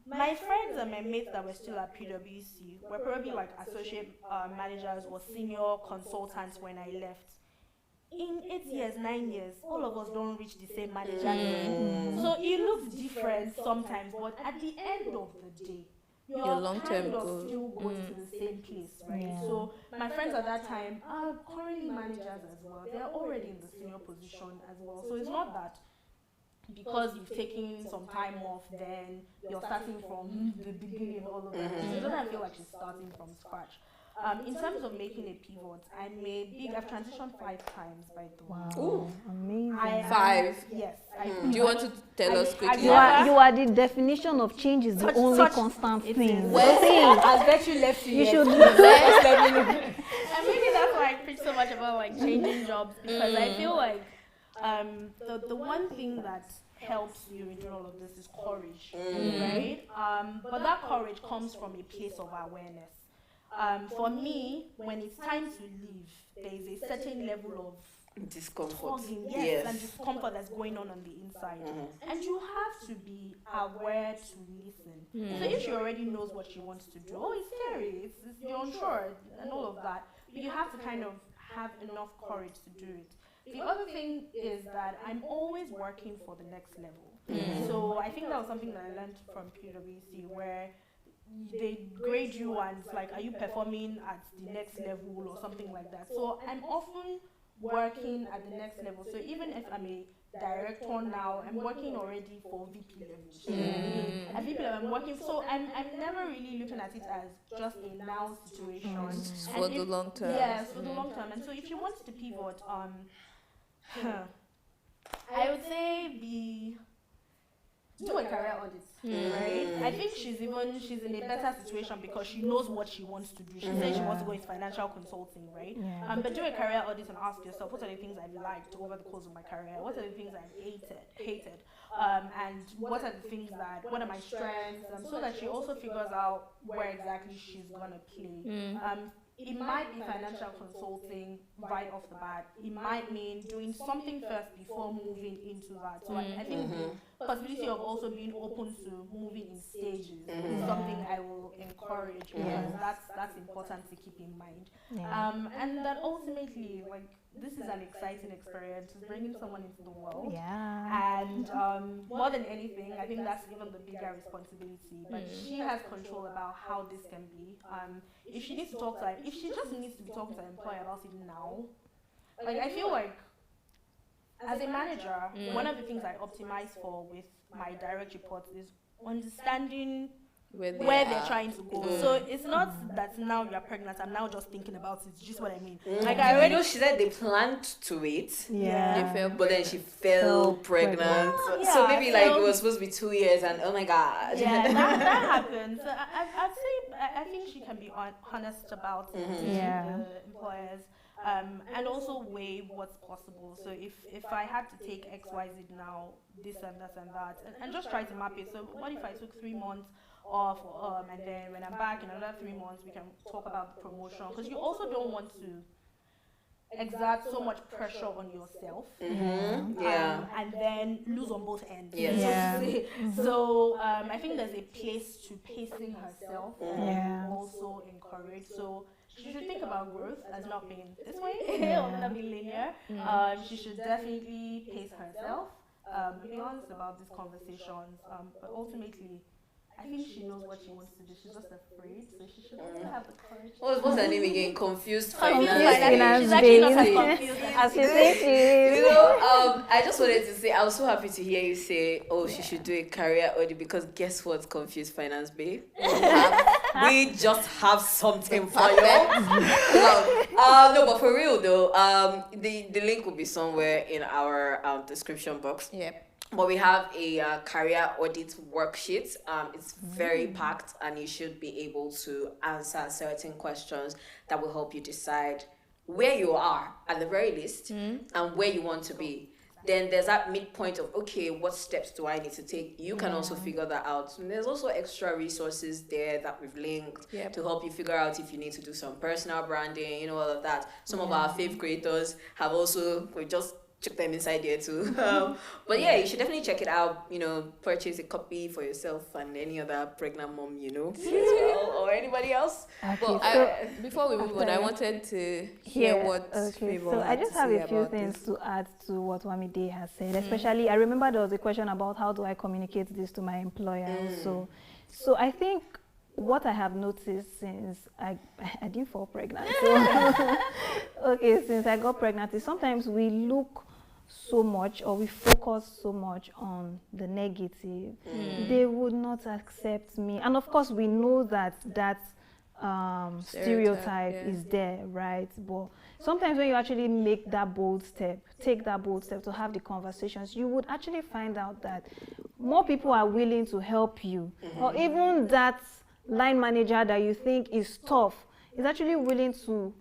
My friends and my mates that were still at PwC were probably like associate managers or senior consultants when I left. In 8 years, 9 years, all of us don't reach the same manager level. So it looks different sometimes, but at the end of the day, your long-term goal still goes to the same place, right? So my friends at that time are currently managers as well. They're already in the senior position as well. So it's not that because you've taken some time off, then you're starting from the beginning, all of that. So it doesn't feel like she's starting from scratch. In terms of making a pivot, I've transitioned 5 times, by the way. Wow. Ooh, amazing. 5? Yes. Do you want to tell us quickly? You are the definition of change is the only constant thing. I'll bet you left you should and maybe that's why I preach so much about, like, changing jobs, because I feel like the one thing that helps you in doing all of this is courage, right? But that courage comes from a place of awareness. For me, when it's time to leave, there is a certain level of discomfort. And discomfort that's going on the inside. And you have to be aware to listen. So if she already knows what she wants to do, oh, it's scary, you're unsure, and all of that, but you have to kind of have enough courage to do it. The other thing is that I'm always working for the next level. So I think that was something that I learned from PwC, where they grade you and it's like, are you performing at the next level or something like that. So I'm often working at the next level. So even if I'm a director now, I'm working already for VP level. At VP level, I'm working. So I'm never really looking at it as just a now situation. For the long term. Yes, for the long term. And so if you want to pivot, I would say do a career audit, right? I think she's in a better situation because she knows what she wants to do. She says she wants to go into financial consulting, right? But do a career audit and ask yourself, what are the things I've liked over the course of my career? What are the things I've hated? And what are the things what are my strengths? So that she also figures out where exactly she's gonna play. It might be financial consulting right off the bat. It might mean doing something first before moving into that. So I think the possibility of also being open to moving in stages is something I will encourage, because that's important to keep in mind. And that ultimately, like, this is an exciting experience. It's bringing someone into the world. And more than anything, I think that's even the bigger responsibility. But she has control about how this can be. If she needs to talk to if she just needs to be talking to her employer about it now, like, I feel like as a manager, one of the things I optimize for with my direct reports is understanding where they're trying to go. So it's not that now you're pregnant, I'm now just thinking about it. It's just what I mean. Like I already she said they planned to it. Yeah. But then she fell pregnant. Yeah, So maybe like it was supposed to be 2 years and oh my god. Yeah, that happens. So I'd say I think she can be honest about it to the employers. And also weigh what's possible. So if I had to take XYZ now, this and that and that, and just try to map it. So what if I took 3 months off, and then when I'm back in another 3 months, we can talk about the promotion, because you also don't want to exert so much pressure on yourself, and then lose on both ends. So I think there's a place to pacing herself, also encourage. So she should think about growth as not being this way or not being linear. She should definitely pace herself. Be honest about these conversations, but ultimately, I think she knows what she wants to do. She's just afraid, so she should also have the courage. What's her name again? Confused She's finance. actually not as confused as she thinks she is. You know, I just wanted to say I was so happy to hear you say, she should do a career audit, because guess what, Confused Finance babe? We just have something for you. No, but for real though, the link will be somewhere in our description box. But we have a career audit worksheet. It's very packed, and you should be able to answer certain questions that will help you decide where you are at the very least and where you want to be. Then there's that midpoint of, okay, what steps do I need to take? You can also figure that out. And there's also extra resources there that we've linked to help you figure out if you need to do some personal branding, all of that. Some of our fave creators have also, we just check them inside there too. But you should definitely check it out. Purchase a copy for yourself and any other pregnant mom, as well, or anybody else. Okay, before we move on, I wanted to hear what Favour So I just have a few things this. to add to what Wamide has said. Especially, I remember there was a question about how do I communicate this to my employer. So I think what I have noticed since I didn't fall pregnant. So, since I got pregnant, is sometimes we look so much, or we focus so much on the negative. They would not accept me, and of course we know that stereotype is there, right? But sometimes when you actually make that bold step, take that bold step to have the conversations, you would actually find out that more people are willing to help you, or even that line manager that you think is tough is actually willing to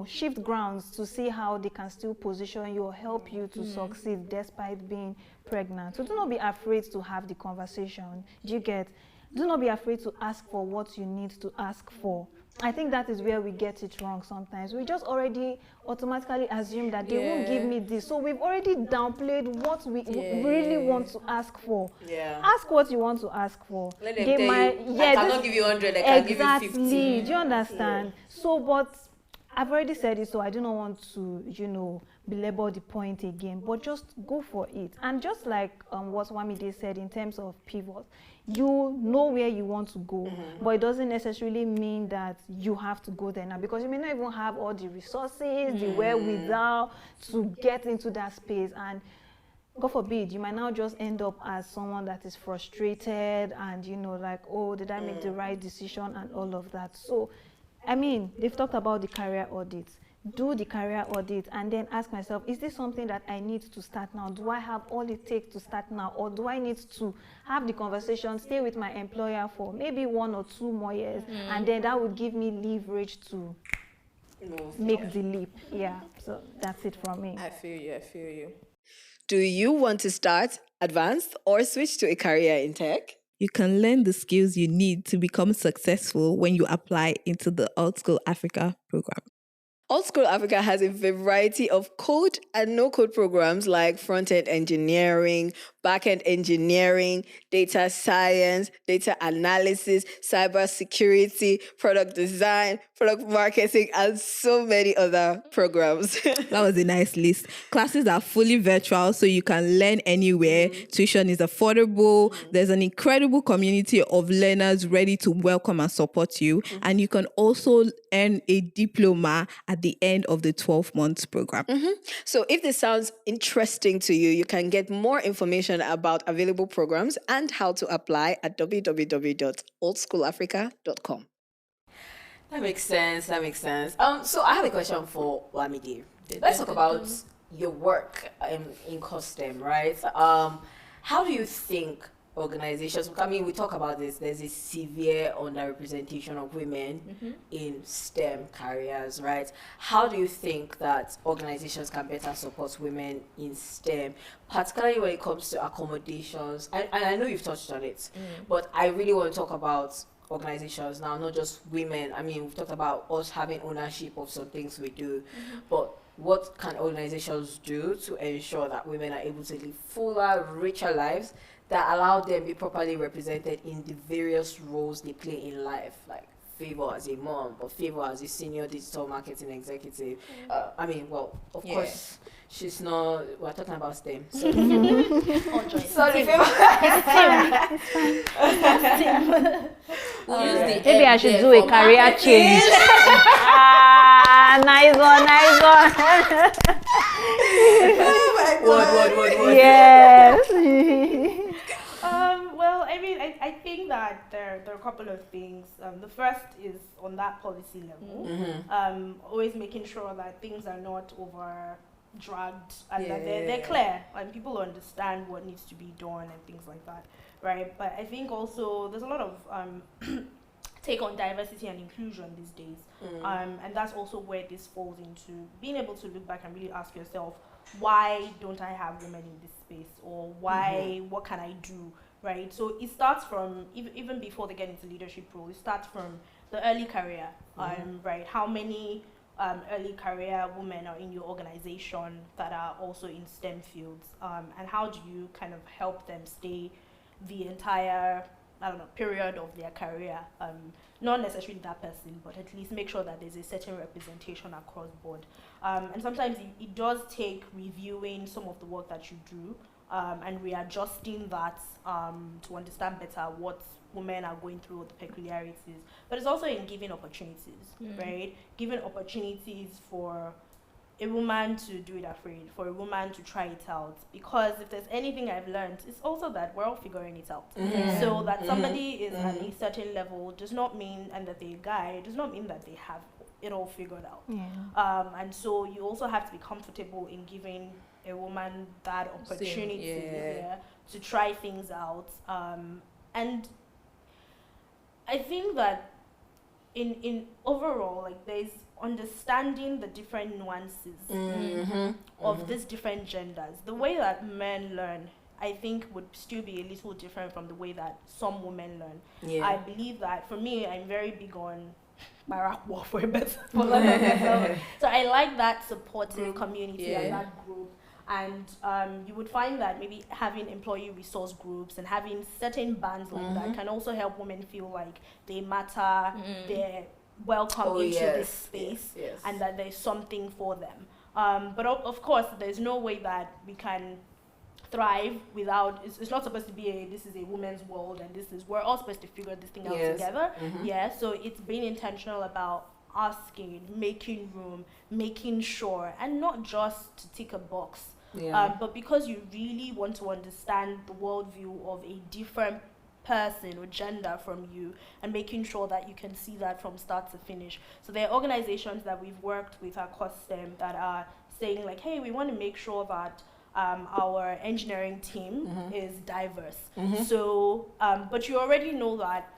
shift grounds to see how they can still position you or help you to succeed despite being pregnant. So do not be afraid to have the conversation. Do not be afraid to ask for what you need to ask for. I think that is where we get it wrong sometimes. We just already automatically assume that they won't give me this. So we've already downplayed what we really want to ask for. Ask what you want to ask for. Let them tell you, I cannot give you 100, I can give you 50. Do you understand? So, but I've already said it, so I do not want to, belabor the point again, but just go for it. And just like what Wamide said in terms of pivot, you know where you want to go, but it doesn't necessarily mean that you have to go there now, because you may not even have all the resources, the wherewithal to get into that space. And God forbid, you might now just end up as someone that is frustrated and, like, oh, did I make the right decision and all of that. So, they've talked about the career audit. Do the career audit and then ask myself, is this something that I need to start now? Do I have all it takes to start now? Or do I need to have the conversation, stay with my employer for maybe 1 or 2 more years, and then that would give me leverage to make the leap? So that's it from me. I feel you. Do you want to start, advance, or switch to a career in tech? You can learn the skills you need to become successful when you apply into the Alt School Africa program. Alt School Africa has a variety of code and no-code programs like front-end engineering, back-end engineering, data science, data analysis, cybersecurity, product design, product marketing, and so many other programs. That was a nice list. Classes are fully virtual, so you can learn anywhere. Tuition is affordable. There's an incredible community of learners ready to welcome and support you. And you can also earn a diploma at the end of the 12 months program. So if this sounds interesting to you, you can get more information about available programs and how to apply at www.oldschoolafrica.com. That makes sense. So I have a question for Wamide. Let's talk about your work in custom, right? How do you think organizations, I mean, we talk about this, there's a severe underrepresentation of women in STEM careers, right? How do you think that organizations can better support women in STEM, particularly when it comes to accommodations? And I know you've touched on it, but I really want to talk about organizations now, not just women. I mean, we've talked about us having ownership of some things we do, but what can organizations do to ensure that women are able to live fuller, richer lives that allow them to be properly represented in the various roles they play in life, like Favour as a mom, but Favour as a senior digital marketing executive. I mean, well, of course, she's not, we're talking about STEM. So sorry, Favour. Maybe I should do a career change. Nice one. What? Yes. Well, I mean, I think that there are a couple of things. The first is on that policy level. Always making sure that things are not over dragged and that they're clear and people understand what needs to be done and things like that, right? But I think also there's a lot of take on diversity and inclusion these days, and that's also where this falls into being able to look back and really ask yourself, why don't I have women in this space, or why, what can I do, right? So it starts from, even before they get into leadership role, it starts from the early career, right? How many early career women are in your organization that are also in STEM fields, and how do you kind of help them stay the entire, period of their career, not necessarily that person, but at least make sure that there's a certain representation across board. And sometimes it does take reviewing some of the work that you do, and readjusting that to understand better what women are going through, the peculiarities. But it's also in giving opportunities, right? Giving opportunities for a woman to do it afraid, for a woman to try it out. Because if there's anything I've learned, it's also that we're all figuring it out. So that somebody is at a certain level does not mean, and that they're a guy, does not mean that they have it all figured out. And so you also have to be comfortable in giving a woman that opportunity to try things out. And I think that in overall, like, there's understanding the different nuances of these different genders. The way that men learn, I think, would still be a little different from the way that some women learn. I believe that, for me, I'm very big on Barack War for a better so I like that supportive community and that group. And you would find that maybe having employee resource groups and having certain bands like that can also help women feel like they matter, they're welcome into this space, and that there's something for them. But of course, there's no way that we can thrive without, it's not supposed to be this is a woman's world and we're all supposed to figure this thing out together. So it's being intentional about asking, making room, making sure, and not just to tick a box, but because you really want to understand the worldview of a different person or gender from you, and making sure that you can see that from start to finish. So there are organizations that we've worked with across STEM that are saying, like, hey, we want to make sure that our engineering team is diverse. So, but you already know that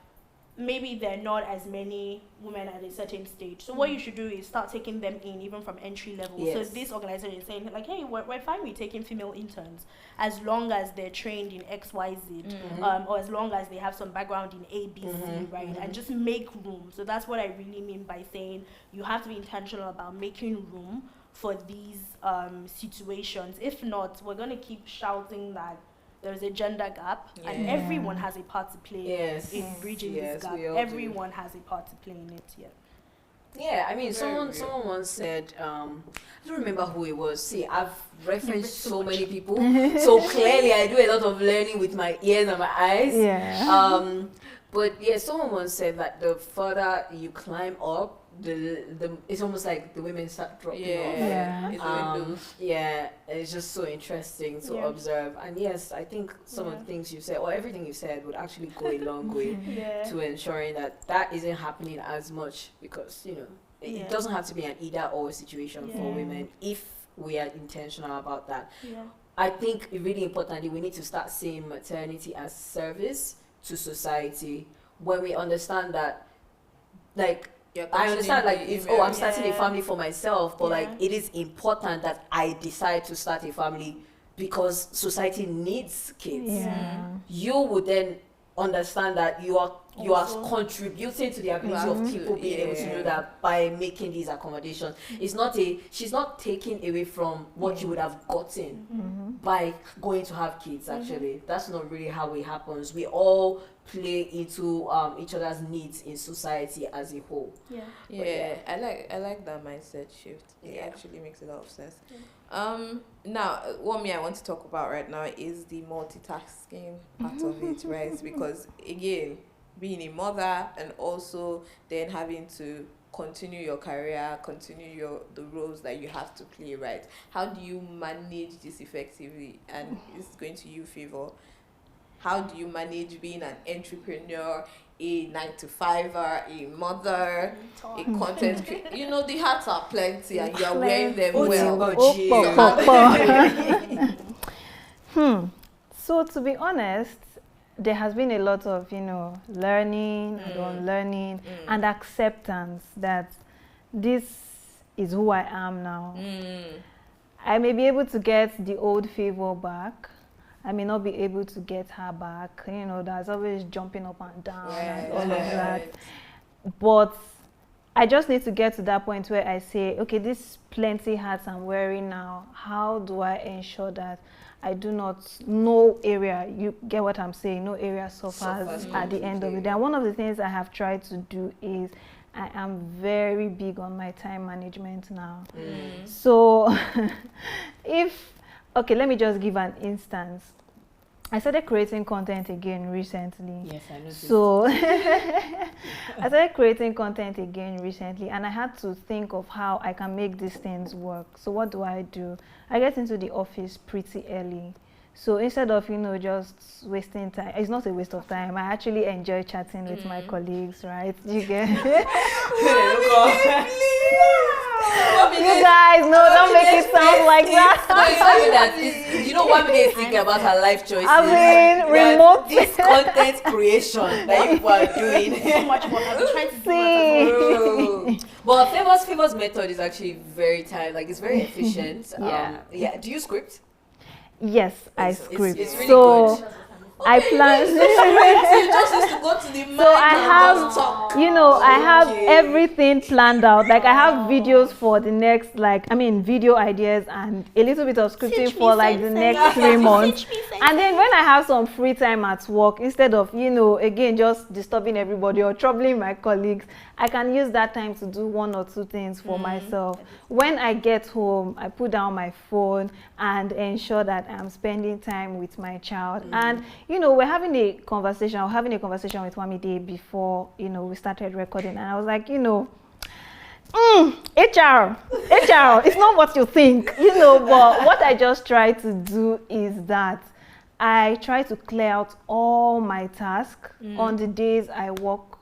maybe there are not as many women at a certain stage. So what you should do is start taking them in even from entry level. So this organization is saying, like, hey, we're fine with taking female interns as long as they're trained in XYZ, or as long as they have some background in ABC, right? And just make room. So that's what I really mean by saying you have to be intentional about making room for these situations. If not, we're going to keep shouting that there's a gender gap, and everyone has a part to play in bridging this gap. Everyone has a part to play in it. Yeah, I mean, someone once said, I don't remember who it was. See, I've referenced so many people, so clearly I do a lot of learning with my ears and my eyes. Yeah. But yeah, someone once said that the further you climb up, the it's almost like the women start dropping off. Yeah. Yeah, it's just so interesting to observe. And yes, I think some of the things you said, or everything you said, would actually go a long way to ensuring that isn't happening as much, because it doesn't have to be an either or situation for women if we are intentional about that. I think really importantly, we need to start seeing maternity as service to society. When we understand that, like, I understand, like, if I'm starting a family for myself, but like, it is important that I decide to start a family because society needs kids. You would then understand that you are contributing to the ability of people being able to know that by making these accommodations. She's not taking away from what you would have gotten by going to have kids. Actually, that's not really how it happens. We all play into each other's needs in society as a whole. I like that mindset shift. It actually makes a lot of sense. Now, what I want to talk about right now is the multitasking part of it, right? Because again, being a mother and also then having to continue your career, continue the roles that you have to play, right? How do you manage this effectively? And it's going to you, Favour. How do you manage being an entrepreneur, a 9-to-5er, a mother, a content creator? The hats are plenty and you're wearing them well. So to be honest, there has been a lot of, learning and unlearning and acceptance that this is who I am now. I may be able to get the old Favour back. I may not be able to get her back. There's always jumping up and down and all of that. But I just need to get to that point where I say, okay, this plenty hats I'm wearing now, how do I ensure that I do not, no area, you get what I'm saying, no area suffers at the end of the day. And one of the things I have tried to do is I am very big on my time management now. So okay, let me just give an instance. I started creating content again recently. Yes, I noticed. So I started creating content again recently, and I had to think of how I can make these things work. So what do? I get into the office pretty early. So instead of, just wasting time, it's not a waste of time. I actually enjoy chatting with my colleagues, right? You get You guys, no, don't make it sound like that. Wamide is thinking about her life choices. I mean, remote. This content creation that you are doing. So much more. I've been trying to do But Favour's method is actually very it's very efficient. Do you script? Yes, I script. It's really good. I plan. You just need to go to the mic. So I have, I have everything planned out. Like I have videos for the next, video ideas and a little bit of scripting for the next 3 months. And then when I have some free time at work, instead of, again, just disturbing everybody or troubling my colleagues, I can use that time to do 1 or 2 things for myself. When I get home, I put down my phone and ensure that I'm spending time with my child. And we're having a conversation. I was having a conversation with Wamide before, we started recording. And I was like, HR, it's not what you think, but what I just try to do is that I try to clear out all my tasks on the days I work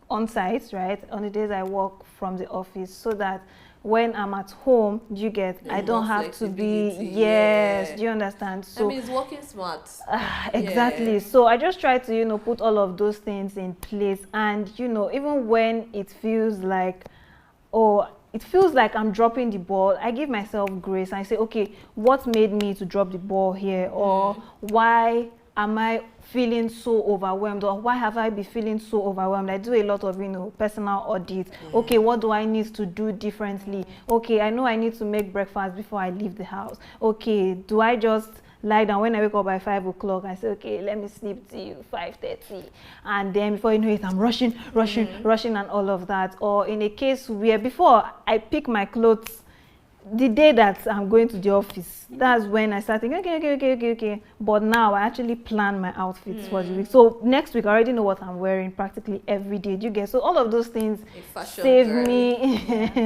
on site, right? On the days I work from the office, so that when I'm at home, I don't have to be, do you understand? So it's working smart. Exactly. So I just try to, put all of those things in place. And, even when it feels like, I'm dropping the ball, I give myself grace. I say, okay, what made me to drop the ball here? Or why am I feeling so overwhelmed, or why have I been feeling so overwhelmed? I do a lot of, personal audits. Okay, what do I need to do differently? Okay, I know I need to make breakfast before I leave the house. Okay, do I just lie down. When I wake up by 5 o'clock, I say, okay, let me sleep till 5:30. And then before you know it, I'm rushing and all of that. Or in a case where before I pick my clothes, the day that I'm going to the office, that's when I start thinking, okay. But now I actually plan my outfits for the week. So next week I already know what I'm wearing practically every day. Do you get? So all of those things save me.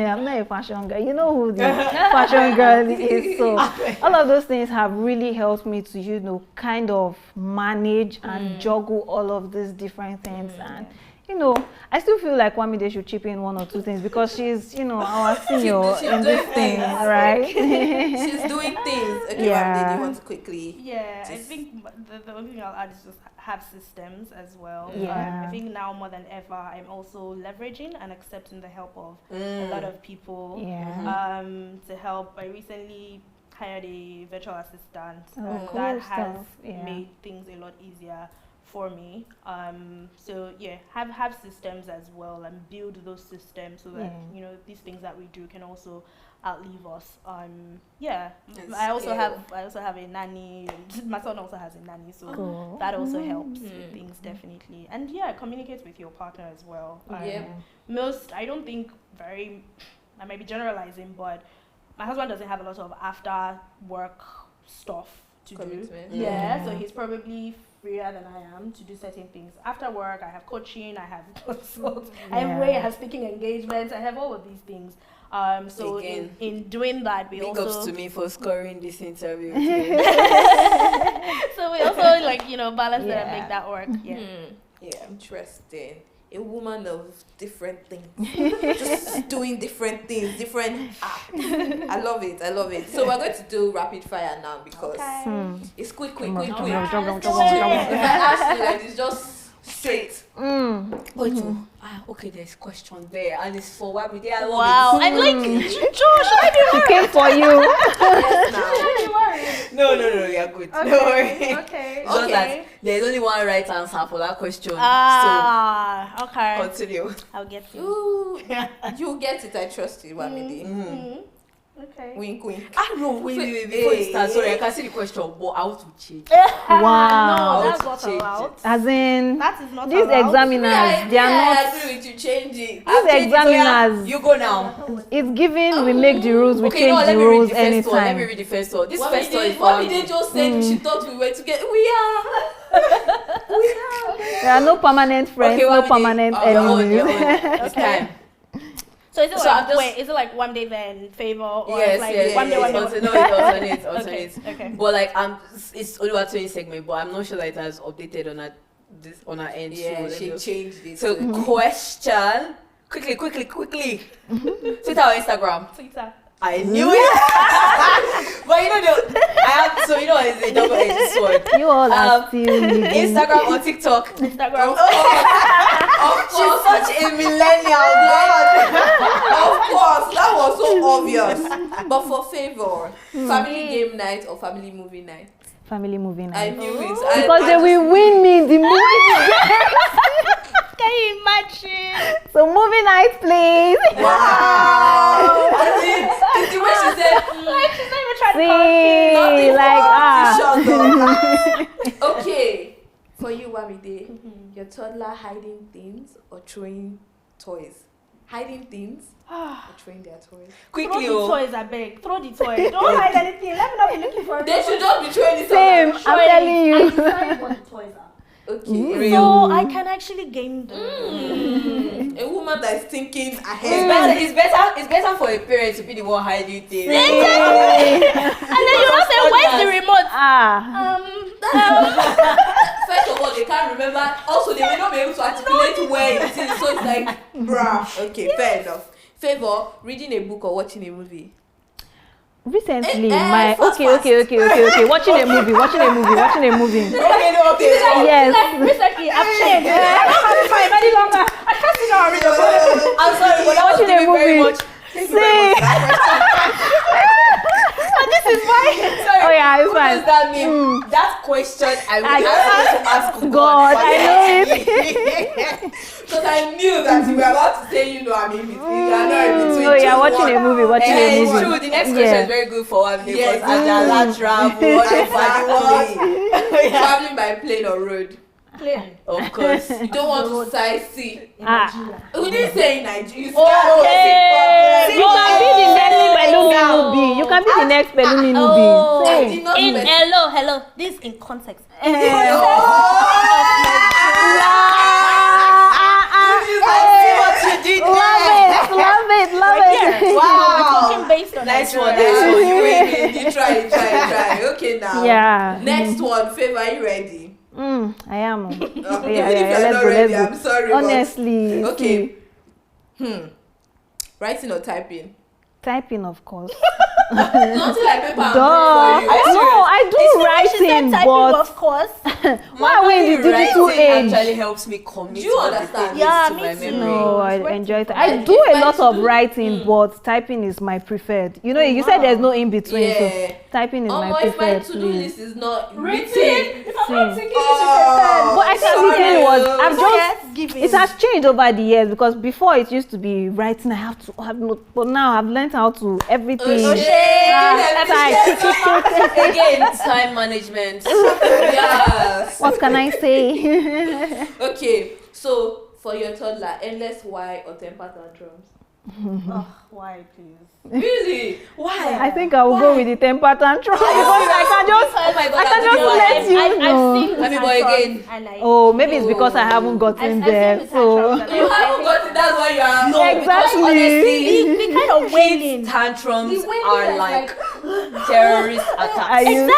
I'm not a fashion girl. You know who the fashion girl is. So all of those things have really helped me to, you know, kind of manage and juggle all of these different things. And you know, I still feel like Wamide should chip in 1 or 2 things because she's, you know, our senior in this thing, right? She's doing things. Okay, Wamide, do you want to quickly? Yeah, I think the only thing I'll add is just have systems as well. Yeah. I think now more than ever, I'm also leveraging and accepting the help of a lot of people to help. I recently hired a virtual assistant Cool that stuff. has Yeah. made things a lot easier for me. So yeah, have systems as well and build those systems so that you know these things that we do can also outlive us. I also have a nanny. My son also has a nanny, so that also helps with things definitely. And yeah, communicate with your partner as well. I don't think I might be generalizing, but my husband doesn't have a lot of after work stuff to do. So he's probably freer than I am to do certain things. After work, I have coaching, I have consults, I have speaking engagements, I have all of these things. So Again, in doing that, we big also ups to me for scoring this interview. so we also like, you know, balance that and make that work. Interesting. A woman of different things, just doing different things, different acts. I love it. So we're going to do rapid fire now because it's quick. If I ask you, like, it's just straight. Okay, there's a question there, and it's for Wamide. I love Wow, it. I'm like, Josh, I do She came for you. Yes, No, you're good. Okay. Don't worry. Okay. Just that there's only one right answer for that question. Okay. So continue. I'll get now. you. Ooh, you get it. I trust you, Wamide. Okay. Wink. No, wait. Before you start, sorry, I can see the question, but I want to change. Wow. No, that's not allowed. As in, That is not these allowed. examiners, they are I not. agree with you. Change it. These examiners, You go now. it's given. We make the rules. We Okay, change let the me read rules the first one. Let me anytime. read the first one. This first one is for Wamide just said she thought we were together. We are. There are no permanent friends, no Wamide, permanent your own. enemies. It's time. So is it So I'm just- is it like Wamide then Favour or Yes, it's like yes. Wamide? It alternates. Okay. But like it's only a 20 segment, but I'm not sure that it has updated on our end. Yeah, so she changed it. So question, quickly. Twitter or Instagram? Twitter. I knew it. But you know, it's a double-edged sword. You all are still living. Instagram or TikTok? Instagram. She's such a millennial, God. Of course, that was so obvious. But for Favour, family game night or family movie night? Family movie I night. knew it. Because they will win me the movie. Can you imagine? So movie night, please. Wow! I mean, it's the way she said. Like she's not even trying See, to compete. Okay, for you, Wamide, your toddler hiding things or throwing toys? Hiding things or throwing their toys? Quickly, Throw the toys, I beg. Throw the toys. Don't hide anything. Let me not be looking for it. They should just be throwing it. Same. I'm telling you. I'm sorry what the toys are. Okay. So I can actually game them. A woman that is thinking It's ahead. better. It's better for a parent to be the one hiding things. And then you don't say, where's the remote? First of all, they can't remember. Also, they may not be able to articulate where it is. So it's like, bruh. Okay, fair enough. Favour, reading a book or watching a movie? Recently, fast. okay. Watching a movie. Okay. Yes. Recently, I've changed. I don't have time any longer. I can't sit down and read a book. I'm sorry, but that was Watching a giving very movie. much. See. This is why. Sorry. Oh yeah, it's What does fine. that mean? that question I was to ask God, I know it. Because I knew that you were about to say, I'm in between. You are not in between. No, you're watching a movie, It's true. The next question is very good for Wamide because Ajala travel, traveling by plane or road. Plane. Of course. You don't want to sightsee. We didn't say in Nigeria. You can be the next Pelumi Nubi. You can be the next Pelumi Nubi. Hello. This in context. Love it. Wow. We're talking based on Nice one. You try. Okay, now. Yeah. Next one, Favour, are you ready? I am. Let's go. I'm sorry. Honestly. Okay. Writing or typing? Typing, of course. Nothing like paper. I do writing, but of course. why when the digital age actually helps me commit. Do you understand? Yeah, to me my too. memory. No, I enjoy it. I do a lot of writing, but typing is my preferred. You said there's no in between, so typing is my If my preferred. to-do list is not written, If I'm not thinking But I think the thing was, I've just give it has changed over the years because before it used to be writing. I have to have notes, but now I've learned how to everything. Again, time management. Yes. What can I say? Okay, so for your toddler, endless why or temper tantrums? Why, please? Really? Why? I think I will go with the temper tantrum because I can just let you know. I've seen I mean, but again, Oh, maybe it's because I haven't gotten there. So You haven't got it, that's why you are. no, Exactly. because honestly, the kind of wailing. tantrums The wailing are is like terrorist attacks. It's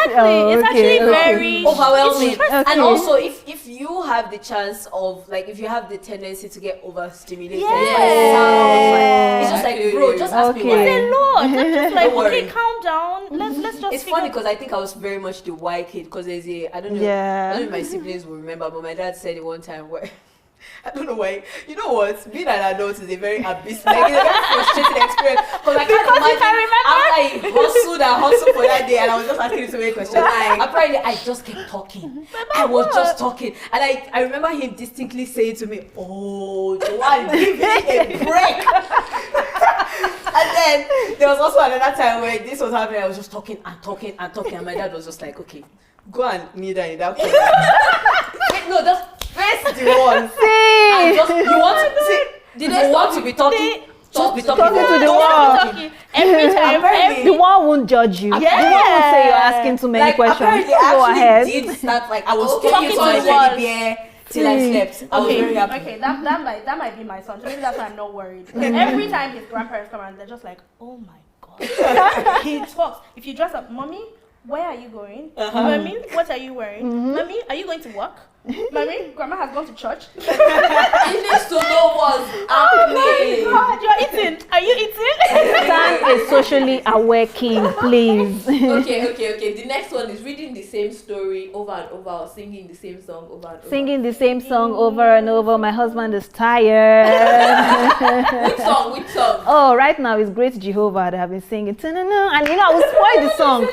actually very Overwhelming. it's stressful. And also, if you have the chance of, like, if you have the tendency to get overstimulated by sounds, like, it's just like, bro, just ask me Okay. why. a lot. I'm just like, Don't worry. okay, calm down. Let's just. It's funny because I think I was very much the why kid because there's I don't know if my siblings will remember, but my dad said it one time where I don't know why. You know what? Being an adult is a very abyss, like it's a very frustrating experience. Because I can't imagine after he hustled for that day, and I was just asking him so many questions. Apparently, I just kept talking. I was just talking, and I remember him distinctly saying to me, "Oh, Joanne, give me a break." And then there was also another time where this was happening. I was just talking, and my dad was just like, "Okay, go and kneel down in that corner." Wait, no, just face the wall. And just, you want to be talking? Just be talking to the wall. Every time. The wall won't judge you. The wall won't say you're asking too many questions. Apparently, Go I ahead. actually did start, like, I was Talking talking to to my the wall. teddy bear till I slept. I was very happy. Okay, that might be my son. So maybe that's why I'm not worried. Every time his grandparents come around, they're just like, oh my god. He talks. If you dress up, mommy, where are you going? Mommy, what are you wearing? Mommy, are you going to work? Mommy, grandma has gone to church. He needs to know what's happening. God, you're eating. Are you eating? Stand a socially aware king, please. Okay. The next one is reading the same story over and over or singing the same song over and over. Singing the same song over and over. My husband is tired. Which song? Oh, right now it's Great Jehovah that I've been singing. Ta-na-na. And I will spoil the song.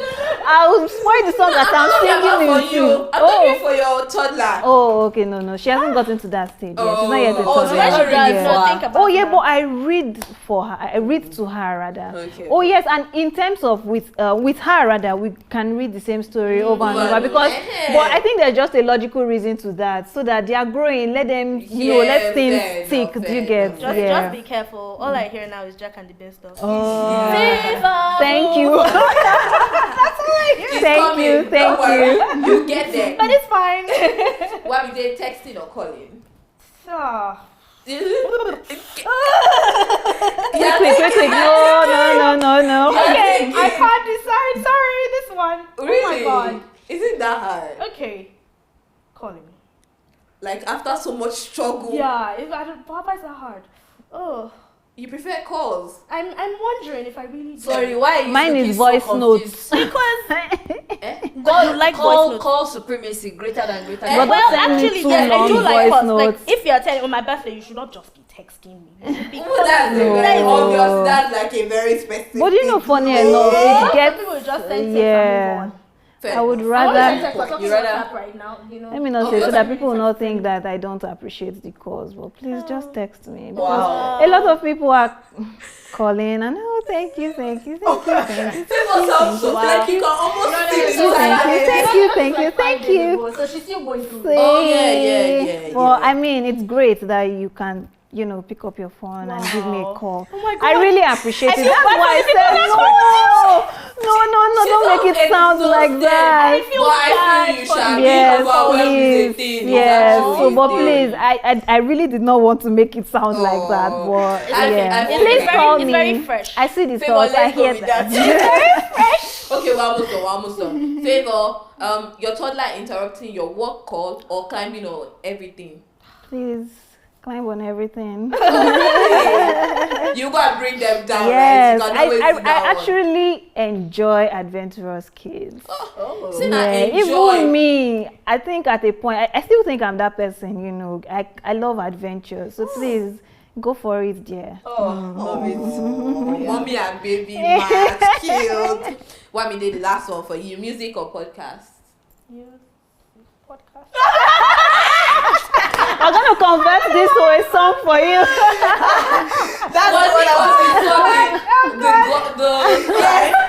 I will spoil the song that I'm singing for you. I'm talking for your toddler. Oh, okay, no. She hasn't gotten to that stage yet. She's not yet a toddler. so that's really Yeah. Oh, yeah, but I read for her. I read to her rather. Okay. Oh, yes, and in terms of with her rather, we can read the same story over and over because. But I think there's just a logical reason to that, so that they are growing. Let them, let things stick. Do you get? Just be careful. All I hear now is Jack and the Beanstalk. Oh. Favour. Thank you. That's all I hear. Thank you. You get there. But it's fine. Why are they texting or calling? Quick. No. Okay, I can't decide. Sorry, this one. Really? Oh my god. Is it that hard? Okay. Calling. Like after so much struggle. Yeah, Papa is that hard. Oh. You prefer calls? I'm wondering if I really do. Sorry, why are you Mine looking is so voice confused? notes. Because God, you like call, voice notes. call supremacy greater than greater. But Well, don't send me actually, too yes, I long do like voice calls. Like, notes. if you're telling on my birthday, you should not just be texting me. That's a very obvious. That's like a very specific. But you know, thing. funny enough, it Some gets people just send text and move on. I would I rather. want to You rather- WhatsApp right now, you know. Let me not Oh, say so okay. that people will not think that I don't appreciate the calls, but please just text me. Because Wow. a lot of people are calling and thank you, thank you, thank you, thank you. Favour sounds so like you can almost see Thank you, thank you. So she's still going through. Oh, yeah. Well, I mean, it's great that you can, pick up your phone and give me a Wow. call. Oh my God. I really appreciate it. feel That's bad why I for the said people no, don't make it sound like that. But I feel you, Sha. Yes, Being overwhelmed is a please. thing. Yes, It's so actually but a thing. please, I really did not want to make it sound like that, Oh. but I yeah. feel Please it's call it's me. very fresh. I see the Favour, thoughts. I let's go hear with that. that. Okay, we're almost done. Favour, your toddler interrupting your work call or climbing on everything. Please climb on everything. You gotta bring them down, Yes, right? You can always I do that one. actually enjoy adventurous kids. Oh, Yeah, enjoy. even me, I think at a point, I still think I'm that person, I love adventure. So please, go for it, dear. Love it. Mommy and baby, mad, cute. Wamide, the last one for you, music or podcast? Yes. Podcast. I'm gonna convert this to a song for you. That's what I was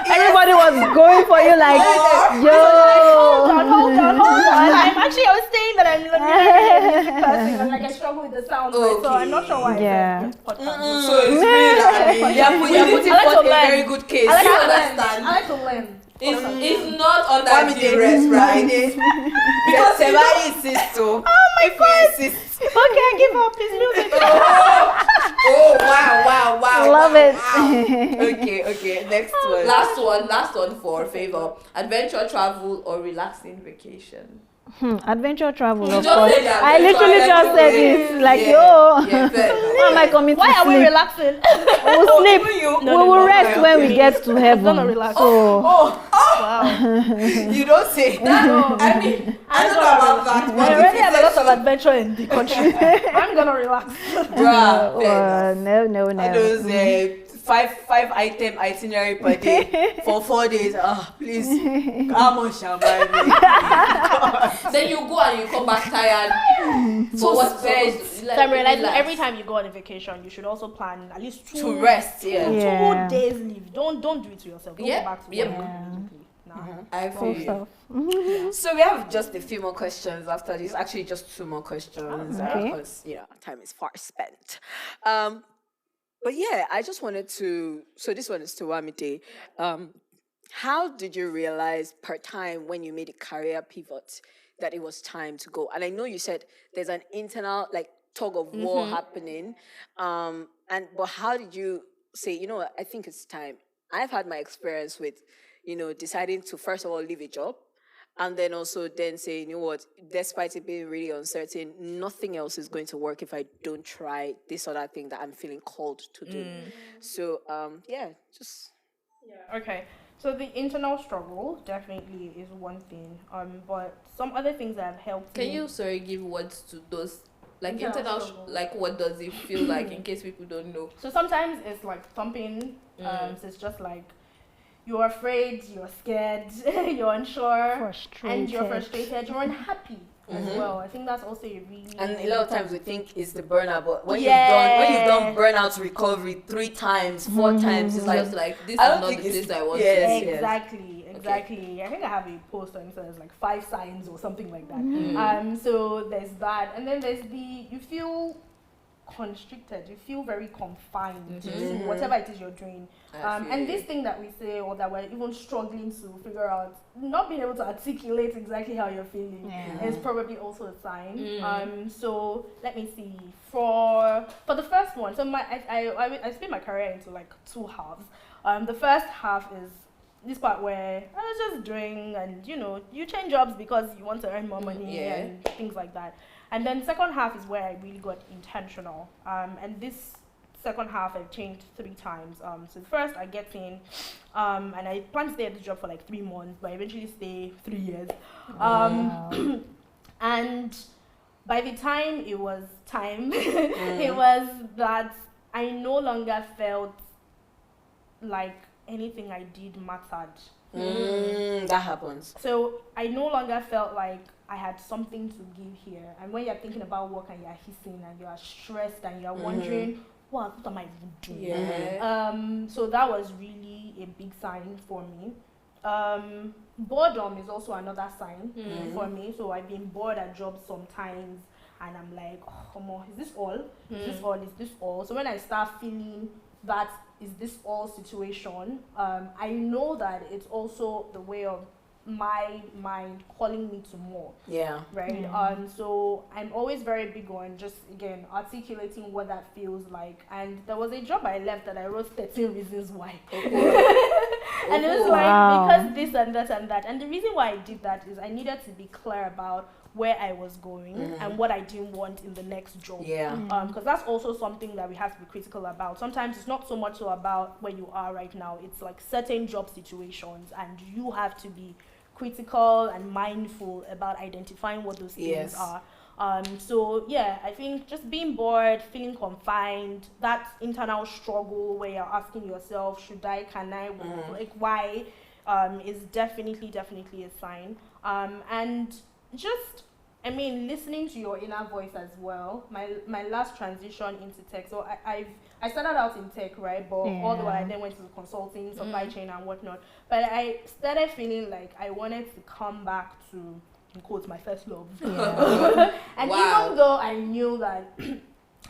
Everybody was going for you like, Hold yo. on. I was saying that I'm not really a music person, but like I struggle with the sound, right? So I'm not sure why Yeah. I said podcast. So it's really like, You're putting I like forth to a learn. very good case. I like You to learn. understand? I like to learn. It's not under Wamide, duress, right? Because Seva insists so. Oh my God. Insists. Okay, give up. It's music. Oh, wow. Love wow, it. wow. Okay. Next one. Last one for Favour. Adventure, travel, or relaxing vacation. Adventure travel, You of just course. said that I adventure, literally just said yeah. it. Like, Yeah. yo. Yeah, fair. Why am I coming to Why are we sleep? relaxing? We'll sleep. you. We will rest when we get to heaven. gonna relax. So, Wow. You don't say that. I mean, I don't know about that. I But already if have a you lot say of adventure in the country. I'm gonna relax. bruh, fair enough. no. Those 5 item itinerary per day for 4 days. Please, come on, Shamba. Then you go and you come back tired. For what purpose? So I'm realizing every time you go on a vacation, you should also plan at least two To rest, yeah. Yeah. 2 days leave. Don't do it to yourself. Don't Yep, go back to yep. work immediately. Nah. I feel Full you. stuff. So we have just a few more questions after this. Actually, just 2 more questions Okay. because time is far spent. But yeah, I just wanted to. So this one is to Wamide. How did you realize per time when you made a career pivot that it was time to go? And I know you said there's an internal tug of war happening. But how did you say, what, I think it's time? I've had my experience with, deciding to first of all leave a job. And then also then say, you know what, despite it being really uncertain, nothing else is going to work if I don't try this other thing that I'm feeling called to do. So, just... Yeah. Okay. So the internal struggle definitely is one thing. But some other things that have helped Can me. you give words to those Internal internal struggle. what does it feel like in case people don't know? So sometimes it's like thumping. So it's just like you're afraid, you're scared, you're unsure, and you're frustrated, you're unhappy as well. I think that's also a really And a lot of times we think it's the burnout, but when Yeah. you've done burnout recovery 3 times, 4 times, it's Just like like this is I don't not the think it's- place I want yes. to be. Exactly. I think I have a post on it says like 5 signs or something like that. So there's that, and then there's you feel constricted, you feel very confined to whatever it is you're doing. And this thing that we say, or that we're even struggling to figure out, not being able to articulate exactly how you're feeling is probably also a sign. So let me see. For the first one, so I split my career into like 2 halves. The first half is this part where I was just doing, and you change jobs because you want to earn more money and things like that. And then second half is where I really got intentional. And this second half I've changed 3 times. So first I get in, and I plan to stay at this job for like 3 months, but I eventually stay 3 years. And by the time it was time, it was that I no longer felt like anything I did mattered. That happens. So I no longer felt like I had something to give here. And when you're thinking about work and you're hissing and you're stressed and you're wondering, what am I even doing? Yeah. So that was really a big sign for me. Boredom is also another sign for me. So I've been bored at jobs sometimes, and I'm like, oh, come on, is this all? Is this all? Is this all? So when I start feeling that is this all situation, I know that it's also the way of my mind calling me to more. Yeah. Right. So I'm always very big on just again articulating what that feels like. And there was a job I left that I wrote 13 reasons why. And it was like because this and that and that. And the reason why I did that is I needed to be clear about where I was going and what I didn't want in the next job. Yeah. Because that's also something that we have to be critical about. Sometimes it's not so much so about where you are right now. It's like certain job situations, and you have to be critical and mindful about identifying what those things are. So yeah, I think just being bored, feeling confined, that internal struggle where you're asking yourself, should I, can I, like why, is definitely a sign. And just, I mean, listening to your inner voice as well. My last transition into tech. So I started out in tech, right? But all the while I then went to consulting, supply chain and whatnot. But I started feeling like I wanted to come back to, in quotes, my first love. And even though I knew that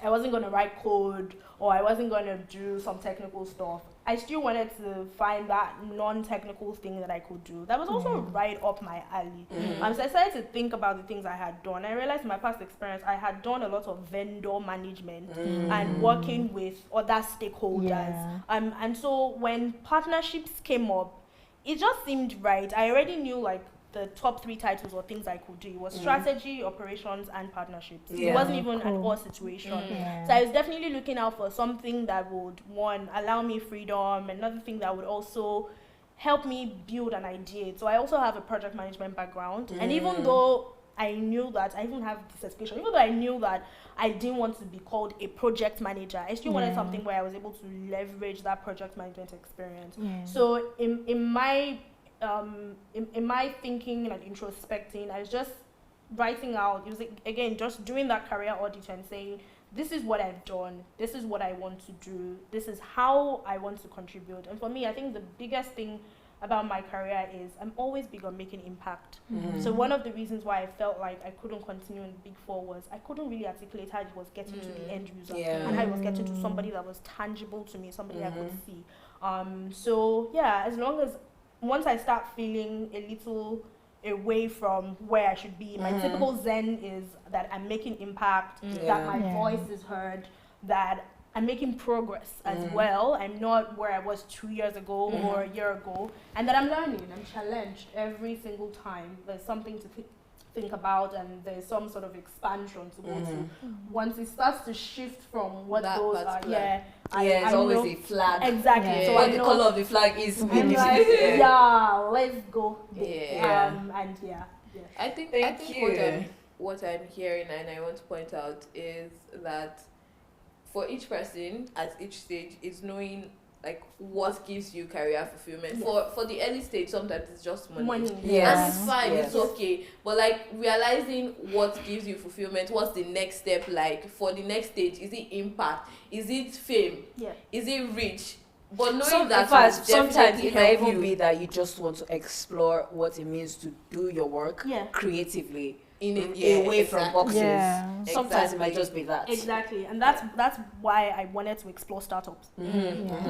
I wasn't going to write code or I wasn't going to do some technical stuff, I still wanted to find that non-technical thing that I could do. That was also right up my alley. So I started to think about the things I had done. I realized in my past experience, I had done a lot of vendor management and working with other stakeholders. And so when partnerships came up, it just seemed right. I already knew like the top 3 titles or things I could do. It was strategy, operations, and partnerships. It wasn't even an or situation. So I was definitely looking out for something that would, one, allow me freedom, another thing that would also help me build an idea. So I also have a project management background. And even though I knew that, I even have this education, even though I knew that I didn't want to be called a project manager, I still wanted something where I was able to leverage that project management experience. So in my thinking and introspecting, I was just writing out, it was again just doing that career audit and saying, this is what I've done, this is what I want to do, this is how I want to contribute. And for me, I think the biggest thing about my career is I'm always big on making impact. So one of the reasons why I felt like I couldn't continue in Big Four was I couldn't really articulate how it was getting to the end user and how it was getting to somebody that was tangible to me, somebody I could see. So yeah, as long as once I start feeling a little away from where I should be, my typical zen is that I'm making impact, that my voice is heard, that I'm making progress as well. I'm not where I was 2 years ago or a year ago, and that I'm learning. I'm challenged every single time. There's something to think about, and there's some sort of expansion to go to. Once it starts to shift from what That those are, particular- I it's always know, a flag. exactly. So What I the know, color of the flag is. I'm like, let's go. Yeah. And I think Thank you. what I'm hearing and I want to point out is that for each person at each stage is knowing like what gives you career fulfillment. For the early stage, sometimes it's just money. And it's fine, it's okay. But like realizing what gives you fulfillment, what's the next step like for the next stage? Is it impact? Is it fame? Is it reach? But knowing that sometimes it might even be that you just want to explore what it means to do your work creatively away from boxes. Sometimes it might just be that. Exactly, and that's why I wanted to explore startups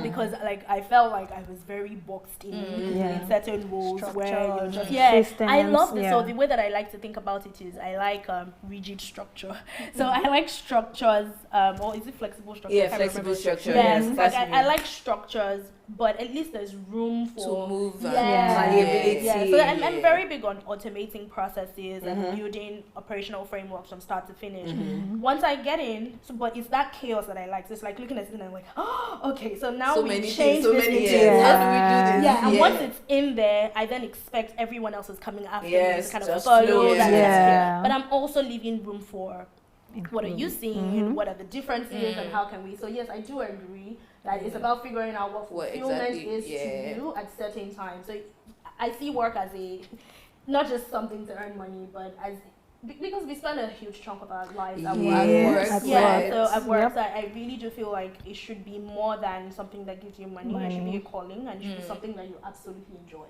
because like I felt like I was very boxed in certain roles where you're just systems, I love this. So the way that I like to think about it is I like rigid structure. So I like structures. Or is it flexible structure? Yeah, flexible structure. Yes, like I like structures, but at least there's room for to move. Malleability. So I'm very big on automating processes and building operational frameworks from start to finish. Once I get in, but it's that chaos that I like. So it's like looking at it and I'm like, oh, okay, so now we change this. How do we do this? Yeah, and once it's in there, I then expect everyone else is coming after me to kind of just follow flow. that. But I'm also leaving room for what are you seeing, what are the differences, and how can we? So yes, I do agree That it's about figuring out what fulfillment exactly, is to you at certain times. So I see work as not just something to earn money, but as because we spend a huge chunk of our lives at work. So at work, so I really do feel like it should be more than something that gives you money. It should be a calling, and it should be something that you absolutely enjoy.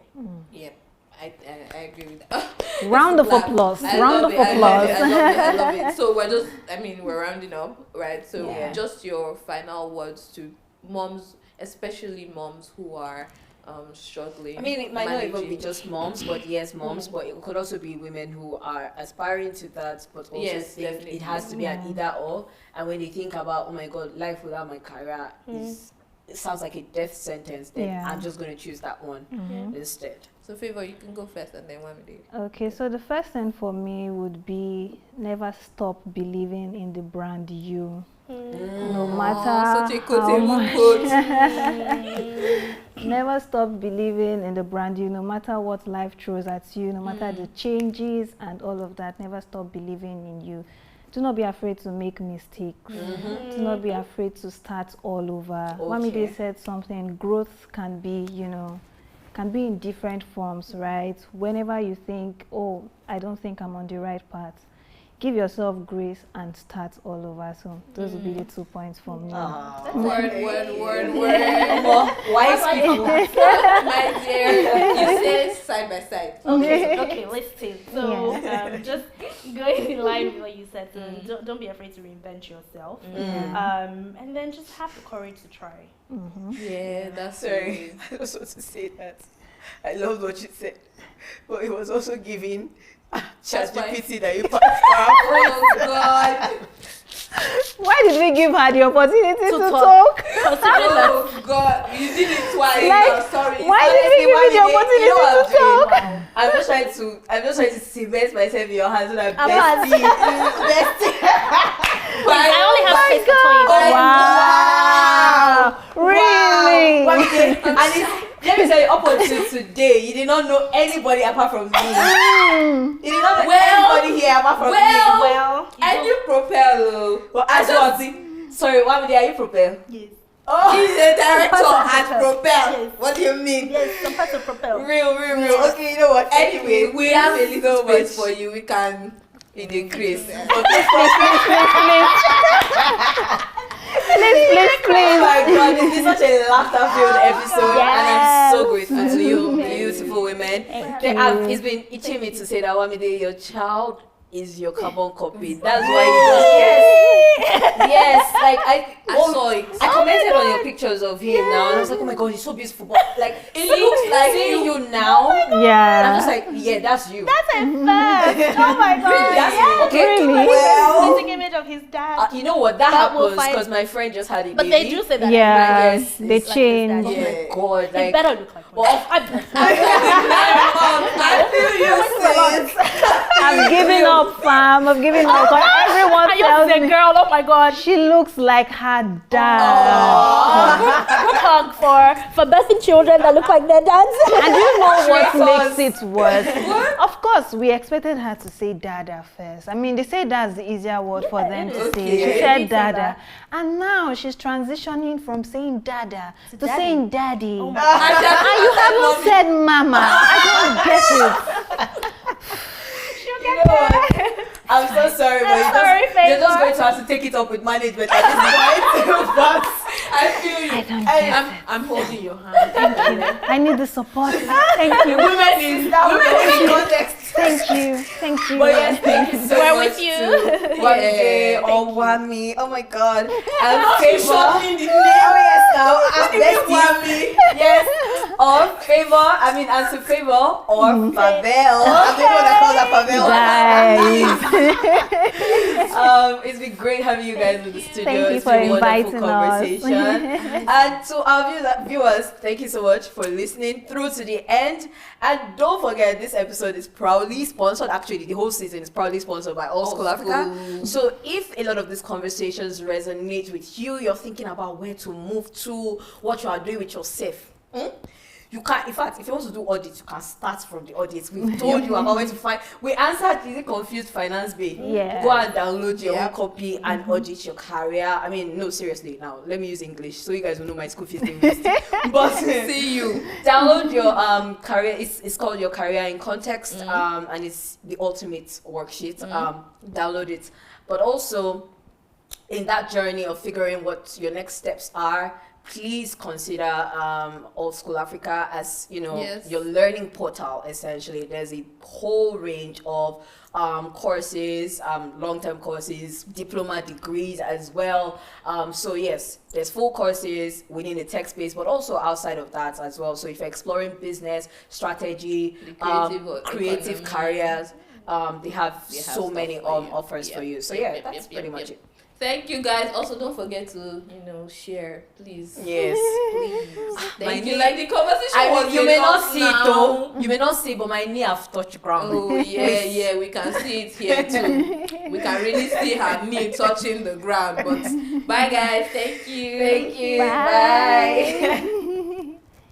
Yep. I agree with that. Round of applause. Round of applause. I love it. So we're rounding up, right? So just your final words to moms, especially moms who are struggling. I mean, it might not even be just moms, but yes, moms, but it could also be women who are aspiring to that, but also think it has to be an either or. And when they think about, oh my God, life without my career it sounds like a death sentence, then I'm just going to choose that one instead. So Favour, you can go first and then Wamide. Okay, so the first thing for me would be never stop believing in the brand you. No matter such a how much. quote. Never stop believing in the brand you, no matter what life throws at you, no matter the changes and all of that. Never stop believing in you. Do not be afraid to make mistakes. Do not be afraid to start all over. Wamide said something, growth can be, can be in different forms, right? Whenever you think, oh, I don't think I'm on the right path, give yourself grace and start all over. So those would be the 2 points for me. Word. Wise people. My dear, you say side by side. Okay, let's see. So just going in line with what you said, don't be afraid to reinvent yourself. And then just have the courage to try. Yeah, that's sorry. I was supposed to say that. I loved what you said, but it was also giving ChatGPT that you passed. Oh God! Why did we give her the opportunity to talk? Oh God! You did it twice. Like, sorry. Why did we give you the opportunity to talk? I'm just trying to cement myself in your hands so that bestie. I only have space for you. Wow! Really? And let me tell you, up until today, you did not know anybody apart from me. You did not know anybody here apart from me. Well, I knew Propel. But sorry, Wamide, are you Propel? Yes. Oh, he's a director at Propel. Yes. What do you mean? Yes, some parts of Propel. Real. Okay, you know what? Anyway, we have a little space for you. We can increase. Please. Oh my God, this is such a laughter-filled episode, and I'm so grateful to you, beautiful women. It's been itching me to say that, Wamide, your child is your carbon copy. That's why you yes, like I saw it. I commented on your pictures of him now, and I was like, oh my God, he's so beautiful. But like, it looks like seeing you now. Yeah. I'm just like, yeah, that's you. That's a fact. Oh my God. That's okay. Really? Well, the image of his dad. you know what? That happens because my friend just had it. But they do say that. Yes, Yes, they it's change. Oh my God, It like. better look like Well, I feel you, sis. I've given up, fam. I've given up. Everyone tells me, girl, oh my God. she looks like her dad. Hug for birthing children that look like their dads. And do you know what makes it worse? Of course, we expected her to say dada first. I mean, they say that's the easier word for them to say. She said dada. And now she's transitioning from saying dada to saying daddy. And you haven't said mama. I don't get it. You know what? I'm so sorry, but you're just going to have to take it up with management at this point. But I feel you. I don't get it. I'm holding your hand. Thank you. I need the support. Thank you. women in context. Thank you. Thank you. But yes, thank you so We're much with you. to Wamide or Wami. Oh my God. And Favour. Oh yes, now I'm bestie. Yes. Or Favour. I mean, and to Favour or Pavel. I'm the one that calls her Pavel. It's been great having you guys in the studio. Thank you It's for been a wonderful inviting us. conversation. And to our viewers, thank you so much for listening through to the end. And don't forget, this episode is proudly sponsored. Actually, the whole season is proudly sponsored by All School Africa. So if a lot of these conversations resonate with you, you're thinking about where to move to, what you are doing with yourself, You can, in fact, if you want to do audit, you can start from the audit. We've told you about where to find. We answered the confused finance bay. Yeah. Go and download your own copy and audit your career. I mean, no, seriously. Now, let me use English so you guys will know my school fees. But see you. Download your career. It's called Your Career in Context, and it's the ultimate worksheet. Download it. But also, in that journey of figuring what your next steps are, please consider Old School Africa as, you know, your learning portal, essentially. There's a whole range of courses, long-term courses, diploma degrees as well. So yes, there's full courses within the tech space, but also outside of that as well. So if you're exploring business, strategy, creative careers, they have so many offers for you. So yeah, that's pretty much it. Thank you guys. Also, don't forget to, you know, share, please. Yes, please. Thank you. Like the conversation was you may not see now. it though. You may not see, but my knee have touched ground. Oh yeah, we can see it here too. We can really see her knee touching the ground. But bye guys. Thank you. Thank you. Bye. Bye.